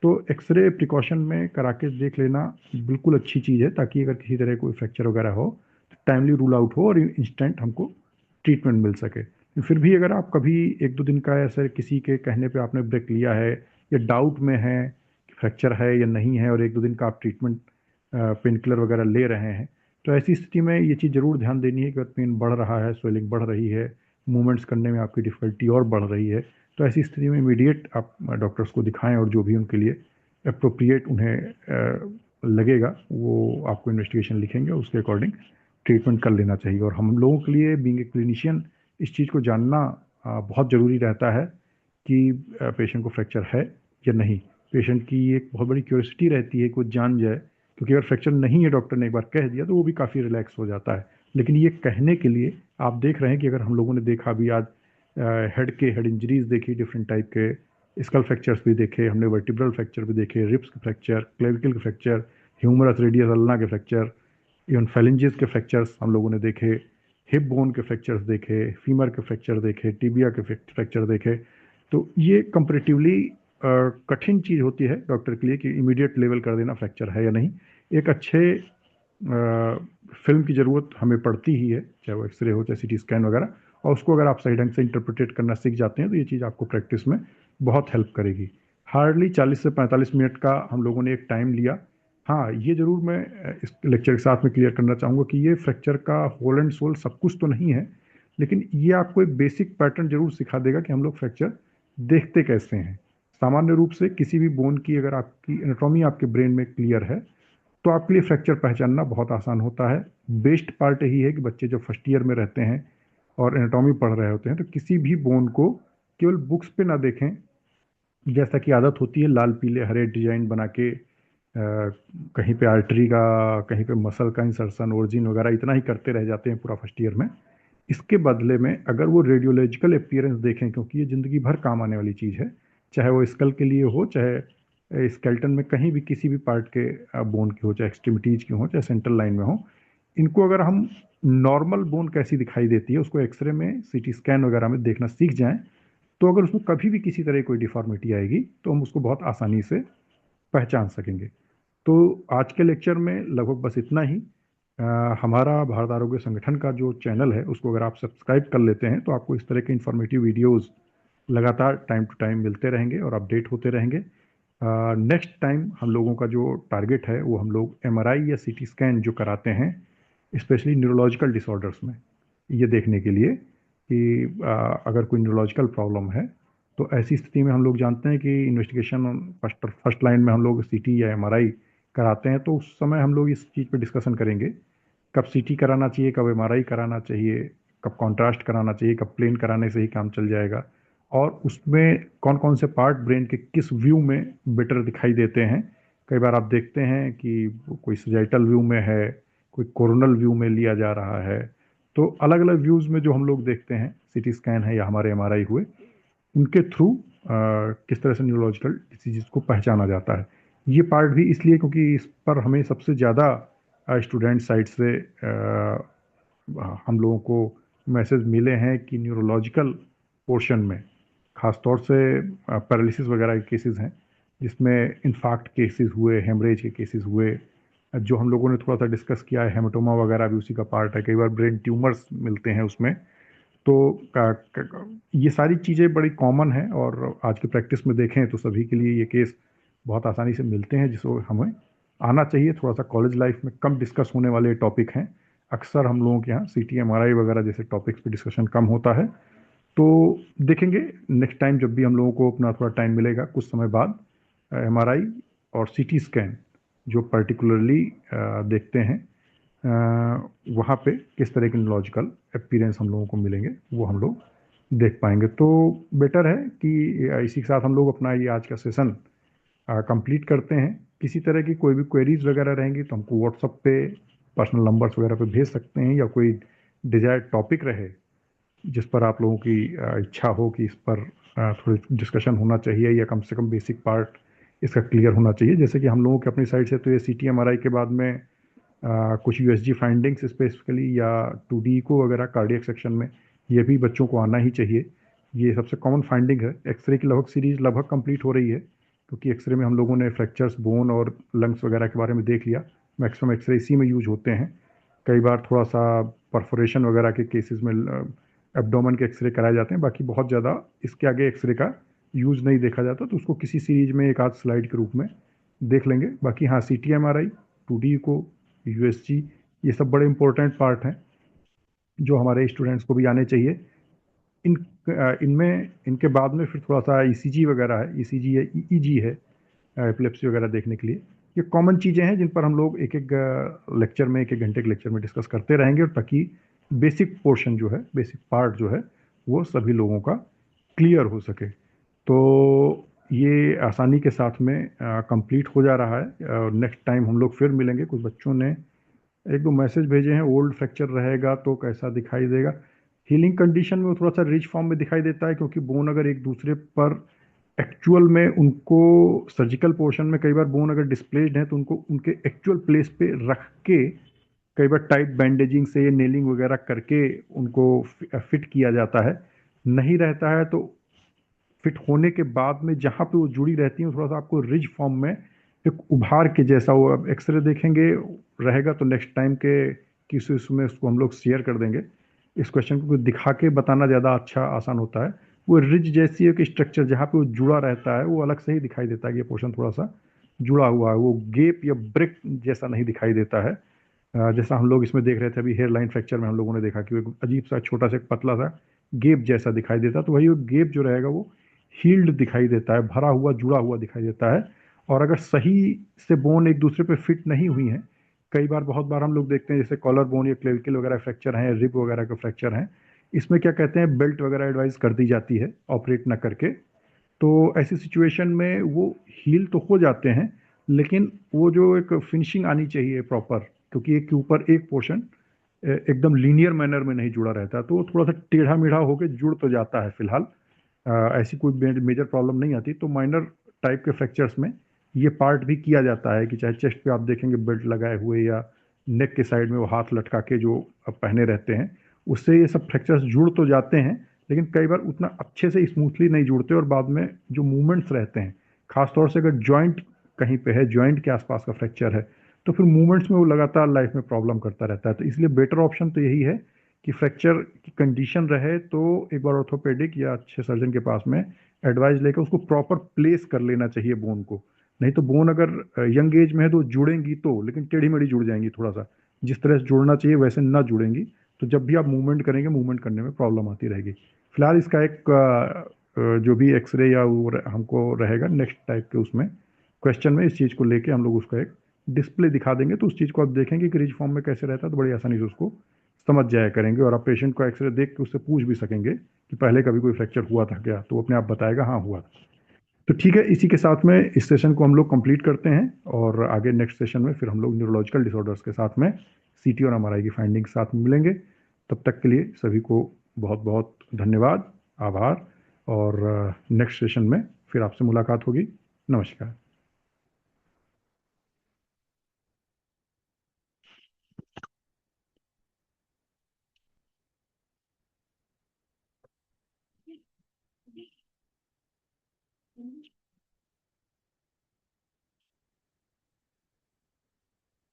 तो एक्सरे प्रिकॉशन में करा के देख लेना बिल्कुल अच्छी चीज़ है, ताकि अगर किसी तरह कोई फ्रैक्चर वगैरह हो तो टाइमली रूल आउट हो और इंस्टेंट हमको ट्रीटमेंट मिल सके। फिर भी अगर आप कभी एक दो दिन का ऐसे किसी के कहने पे आपने ब्रेक लिया है, या डाउट में है कि फ्रैक्चर है या नहीं है, और एक दो दिन का आप ट्रीटमेंट पेन किलर वगैरह ले रहे हैं, तो ऐसी स्थिति में ये चीज़ ज़रूर ध्यान देनी है कि अगर पेन बढ़ रहा है, स्वेलिंग बढ़ रही है, मूवमेंट्स करने में आपकी डिफ़िकल्टी और बढ़ रही है, तो ऐसी स्थिति में इमीडिएट आप डॉक्टर्स को दिखाएं, और जो भी उनके लिए अप्रोप्रिएट उन्हें लगेगा वो आपको इन्वेस्टिगेशन लिखेंगे, उसके अकॉर्डिंग ट्रीटमेंट कर लेना चाहिए। और हम लोगों के लिए बीइंग ए क्लिनिशियन इस चीज़ को जानना बहुत ज़रूरी रहता है कि पेशेंट को फ्रैक्चर है या नहीं। पेशेंट की एक बहुत बड़ी क्यूरियोसिटी रहती है कि वो जान जाए क्योंकि अगर फ्रैक्चर नहीं है, डॉक्टर ने एक बार कह दिया, तो वो भी काफ़ी रिलैक्स हो जाता है। लेकिन ये कहने के लिए आप देख रहे हैं कि अगर हम लोगों ने देखा भी आज हेड इंजरीज देखी डिफरेंट टाइप के, स्कल फ्रैक्चर्स भी देखे हमने, वर्टिब्रल फ्रैक्चर भी देखे, रिब्स के फ्रैक्चर, क्लेविकल के फ्रैक्चर, ह्यूमरस रेडियस अल्ना के फ्रैक्चर, इवन फेलिंजेस के फ्रैक्चर्स हम लोगों ने देखे, हिप बोन के फ्रैक्चर्स देखे, फीमर के फ्रैक्चर देखे, टिबिया के फ्रैक्चर देखे। तो ये कंपेरेटिवली कठिन चीज़ होती है डॉक्टर के लिए कि इमीडिएट लेवल कर देना फ्रैक्चर है या नहीं। एक अच्छे फिल्म की ज़रूरत हमें पड़ती ही है, चाहे वो एक्सरे हो चाहे सीटी स्कैन वगैरह, और उसको अगर आप सही ढंग से इंटरप्रिटेट करना सीख जाते हैं तो ये चीज़ आपको प्रैक्टिस में बहुत हेल्प करेगी। हार्डली 40 से 45 मिनट का हम लोगों ने एक टाइम लिया। हाँ, ये ज़रूर मैं इस लेक्चर के साथ में क्लियर करना चाहूँगा कि ये फ्रैक्चर का होल एंड सोल सब कुछ तो नहीं है, लेकिन ये आपको एक बेसिक पैटर्न जरूर सिखा देगा कि हम लोग फ्रैक्चर देखते कैसे हैं। सामान्य रूप से किसी भी बोन की अगर आपकी एनाटॉमी आपके ब्रेन में क्लियर है, तो आपके लिए फ्रैक्चर पहचानना बहुत आसान होता है। बेस्ट पार्ट यही है कि बच्चे जब फर्स्ट ईयर में रहते हैं और एनाटॉमी पढ़ रहे होते हैं, तो किसी भी बोन को केवल बुक्स पे ना देखें, जैसा कि आदत होती है लाल पीले हरे डिजाइन बना के कहीं पे आर्टरी का, कहीं पे मसल का इंसर्शन, ओरिजिन वगैरह इतना ही करते रह जाते हैं पूरा फर्स्ट ईयर में। इसके बदले में अगर वो रेडियोलॉजिकल अपीयरेंस देखें, क्योंकि ये ज़िंदगी भर काम आने वाली चीज़ है, चाहे वो स्कल के लिए हो, चाहे स्केल्टन में कहीं भी किसी भी पार्ट के बोन की हो, चाहे एक्सट्रीमिटीज की हो, चाहे सेंट्रल लाइन में हो, इनको अगर हम नॉर्मल बोन कैसी दिखाई देती है उसको एक्सरे में, सीटी स्कैन वगैरह में देखना सीख जाएं, तो अगर उसमें कभी भी किसी तरह कोई डिफॉर्मिटी आएगी तो हम उसको बहुत आसानी से पहचान सकेंगे। तो आज के लेक्चर में लगभग बस इतना ही। हमारा भारत आरोग्य संगठन का जो चैनल है उसको अगर आप सब्सक्राइब कर लेते हैं तो आपको इस तरह के इंफॉर्मेटिव वीडियोस लगातार टाइम टू टाइम मिलते रहेंगे और अपडेट होते रहेंगे। नेक्स्ट टाइम हम लोगों का जो टारगेट है वो हम लोग एमआरआई या सीटी स्कैन जो कराते हैं, स्पेशली न्यूरोलॉजिकल डिसऑर्डर्स में, ये देखने के लिए कि अगर कोई न्यूरोलॉजिकल प्रॉब्लम है, तो ऐसी स्थिति में हम लोग जानते हैं कि इन्वेस्टिगेशन फर्स्ट लाइन में हम लोग सीटी या एमआरआई कराते हैं, तो उस समय हम लोग इस चीज़ पे डिस्कशन करेंगे, कब सीटी कराना चाहिए, कब एमआरआई कराना चाहिए, कब कॉन्ट्रास्ट कराना चाहिए, कब प्लेन कराने से ही काम चल जाएगा, और उसमें कौन कौन से पार्ट ब्रेन के किस व्यू में बेटर दिखाई देते हैं। कई बार आप देखते हैं कि कोई सजाइटल व्यू में है, कोई कोरोनल व्यू में लिया जा रहा है। तो अलग अलग व्यूज़ में जो हम लोग देखते हैं, सीटी स्कैन है या हमारे एमआरआई हुए, उनके थ्रू किस तरह से न्यूरोलॉजिकल डिसीज़ को पहचाना जाता है। ये पार्ट भी इसलिए क्योंकि इस पर हमें सबसे ज़्यादा स्टूडेंट साइड से हम लोगों को मैसेज मिले हैं कि न्यूरोलॉजिकल पोर्शन में ख़ास तौर से पैरालिसिस वगैरह के केसेस हैं, जिसमें इन्फार्क्ट केसेस हुए, हेमरेज के केसेस हुए, जो हम लोगों ने थोड़ा सा डिस्कस किया है, हेमाटोमा वगैरह भी उसी का पार्ट है, कई बार ब्रेन ट्यूमर्स मिलते हैं उसमें। तो ये सारी चीज़ें बड़ी कॉमन हैं, और आज की प्रैक्टिस में देखें तो सभी के लिए ये केस बहुत आसानी से मिलते हैं, जिसको हमें आना चाहिए। थोड़ा सा कॉलेज लाइफ में कम डिस्कस होने वाले टॉपिक हैं, अक्सर हम लोगों के यहाँ सीटी एमआरआई वगैरह जैसे टॉपिक्स पे डिस्कशन कम होता है। तो देखेंगे नेक्स्ट टाइम जब भी हम लोगों को अपना थोड़ा टाइम मिलेगा कुछ समय बाद, एमआरआई और सीटी स्कैन जो पर्टिकुलरली देखते हैं, वहाँ पे किस तरह के न्यूरोलॉजिकल अपीयरेंस हम लोगों को मिलेंगे वो हम लोग देख पाएंगे। तो बेटर है कि इसी के साथ हम लोग अपना ये आज का सेशन कंप्लीट करते हैं। किसी तरह की कोई भी क्वेरीज वगैरह रहेंगी तो हमको व्हाट्सएप पे पर्सनल नंबर्स वगैरह पे भेज सकते हैं, या कोई डिजायर्ड टॉपिक रहे जिस पर आप लोगों की इच्छा हो कि इस पर थोड़ी डिस्कशन होना चाहिए, या कम से कम बेसिक पार्ट इसका क्लियर होना चाहिए। जैसे कि हम लोगों के अपनी साइड से तो ये सीटी एमआरआई के बाद में कुछ यूएसजी फाइंडिंग्स स्पेसिफिकली, या 2D को वगैरह कार्डियक सेक्शन में ये भी बच्चों को आना ही चाहिए। ये सबसे कॉमन फाइंडिंग है। एक्सरे की लगभग सीरीज लगभग कंप्लीट हो रही है, क्योंकि एक्सरे में हम लोगों ने फ्रैक्चर्स बोन और लंग्स वगैरह के बारे में देख लिया। मैक्सिमम एक्सरे इसी में यूज होते हैं। कई बार थोड़ा सा परफोरेशन वगैरह के केसेस में एब्डोमेन के एक्सरे कराए जाते हैं, बाकी बहुत ज़्यादा इसके आगे एक्सरे का यूज़ नहीं देखा जाता, तो उसको किसी सीरीज में एक आध स्लाइड के रूप में देख लेंगे। बाकी हाँ, सीटी एमआरआई, 2D को, यूएसजी, ये सब बड़े इंपॉर्टेंट पार्ट हैं जो हमारे स्टूडेंट्स को भी आने चाहिए। इन इनमें इनके बाद में फिर थोड़ा सा ईसीजी वगैरह है, ईसीजी है, ईईजी है, एपिलेप्सी वगैरह देखने के लिए। ये कॉमन चीज़ें हैं जिन पर हम लोग एक एक लेक्चर में, एक एक घंटे के लेक्चर में डिस्कस करते रहेंगे, और ताकि बेसिक पोर्शन जो है, बेसिक पार्ट जो है, वो सभी लोगों का क्लियर हो सके। तो ये आसानी के साथ में कंप्लीट हो जा रहा है। नेक्स्ट टाइम हम लोग फिर मिलेंगे। कुछ बच्चों ने एक दो मैसेज भेजे हैं, ओल्ड फ्रैक्चर रहेगा तो कैसा दिखाई देगा। हीलिंग कंडीशन में वो थोड़ा सा रिच फॉर्म में दिखाई देता है, क्योंकि बोन अगर एक दूसरे पर एक्चुअल में उनको सर्जिकल पोर्शन में कई बार बोन अगर डिस्प्लेस्ड है तो उनको उनके एक्चुअल प्लेस पे रख के कई बार टाइट बैंडेजिंग से नेलिंग वगैरह करके उनको फिट किया जाता है। नहीं रहता है तो फिट होने के बाद में जहाँ पे वो जुड़ी रहती है थोड़ा सा आपको रिज फॉर्म में एक उभार के जैसा, वो अब एक्सरे देखेंगे रहेगा तो नेक्स्ट टाइम के किसी उसमें उसको हम लोग शेयर कर देंगे। इस क्वेश्चन को दिखा के बताना ज़्यादा अच्छा आसान होता है। वो रिज जैसी एक स्ट्रक्चर जहाँ पे वो जुड़ा रहता है वो अलग से ही दिखाई देता है कि ये पोर्शन थोड़ा सा जुड़ा हुआ है, वो गेप या ब्रेक जैसा नहीं दिखाई देता है। जैसा हम लोग इसमें देख रहे थे अभी हेयर लाइन फ्रैक्चर में हम लोगों ने देखा कि वो एक अजीब सा छोटा सा एक पतला सा गेप जैसा दिखाई देता है, तो वही वो गेप जो रहेगा वो हील्ड दिखाई देता है, भरा हुआ जुड़ा हुआ दिखाई देता है। और अगर सही से बोन एक दूसरे पे फिट नहीं हुई है, कई बार बहुत बार हम लोग देखते हैं जैसे कॉलर बोन या क्लेविकल वगैरह फ्रैक्चर हैं, रिब वगैरह का फ्रैक्चर हैं, इसमें क्या कहते हैं बेल्ट वगैरह एडवाइस कर दी जाती है ऑपरेट ना करके। तो ऐसी सिचुएशन में वो हील तो हो जाते हैं, लेकिन वो जो एक फिनिशिंग आनी चाहिए प्रॉपर, क्योंकि एक के ऊपर एक पोर्शन एकदम लीनियर मैनर में नहीं जुड़ा रहता, तो वो थोड़ा सा टेढ़ा मेढ़ा होकर जुड़ तो जाता है फिलहाल। ऐसी कोई मेजर प्रॉब्लम नहीं आती। तो माइनर टाइप के फ्रैक्चर्स में ये पार्ट भी किया जाता है कि चाहे चेस्ट पे आप देखेंगे बेल्ट लगाए हुए या नेक के साइड में वो हाथ लटका के जो अब पहने रहते हैं, उससे ये सब फ्रैक्चर्स जुड़ तो जाते हैं, लेकिन कई बार उतना अच्छे से स्मूथली नहीं जुड़ते और बाद में जो मूवमेंट्स रहते हैं, खासतौर से अगर जॉइंट कहीं पे है, जॉइंट के आसपास का फ्रैक्चर है, तो फिर मूवमेंट्स में वो लगातार लाइफ में प्रॉब्लम करता रहता है। तो इसलिए बेटर ऑप्शन तो यही है कि फ्रैक्चर की कंडीशन रहे तो एक बार ऑर्थोपेडिक या अच्छे सर्जन के पास में एडवाइस लेकर उसको प्रॉपर प्लेस कर लेना चाहिए बोन को। नहीं तो बोन अगर यंग एज में है तो जुड़ेंगी तो, लेकिन टेढ़ी मेढ़ी जुड़ जाएंगी, थोड़ा सा जिस तरह से जुड़ना चाहिए वैसे ना जुड़ेंगी, तो जब भी आप मूवमेंट करेंगे मूवमेंट करने में प्रॉब्लम आती रहेगी। फिलहाल इसका एक जो भी एक्सरे या वो हमको रहेगा नेक्स्ट टाइप के उसमें क्वेश्चन में इस चीज़ को लेके हम लोग उसका एक डिस्प्ले दिखा देंगे, तो उस चीज़ को आप देखेंगे कि रिज फॉर्म में कैसे रहता है, तो बड़ी आसानी से उसको समझ जाया करेंगे और आप पेशेंट को एक्सरे देख के उससे पूछ भी सकेंगे कि पहले कभी कोई फ्रैक्चर हुआ था क्या, तो वो अपने आप बताएगा हाँ हुआ था। तो ठीक है, इसी के साथ में इस सेशन को हम लोग कंप्लीट करते हैं और आगे नेक्स्ट सेशन में फिर हम लोग न्यूरोलॉजिकल डिसऑर्डर्स के साथ में सीटी और एमआरआई की फाइंडिंग के साथ में मिलेंगे। तब तक के लिए सभी को बहुत बहुत धन्यवाद, आभार। और नेक्स्ट सेशन में फिर आपसे मुलाकात होगी। नमस्कार।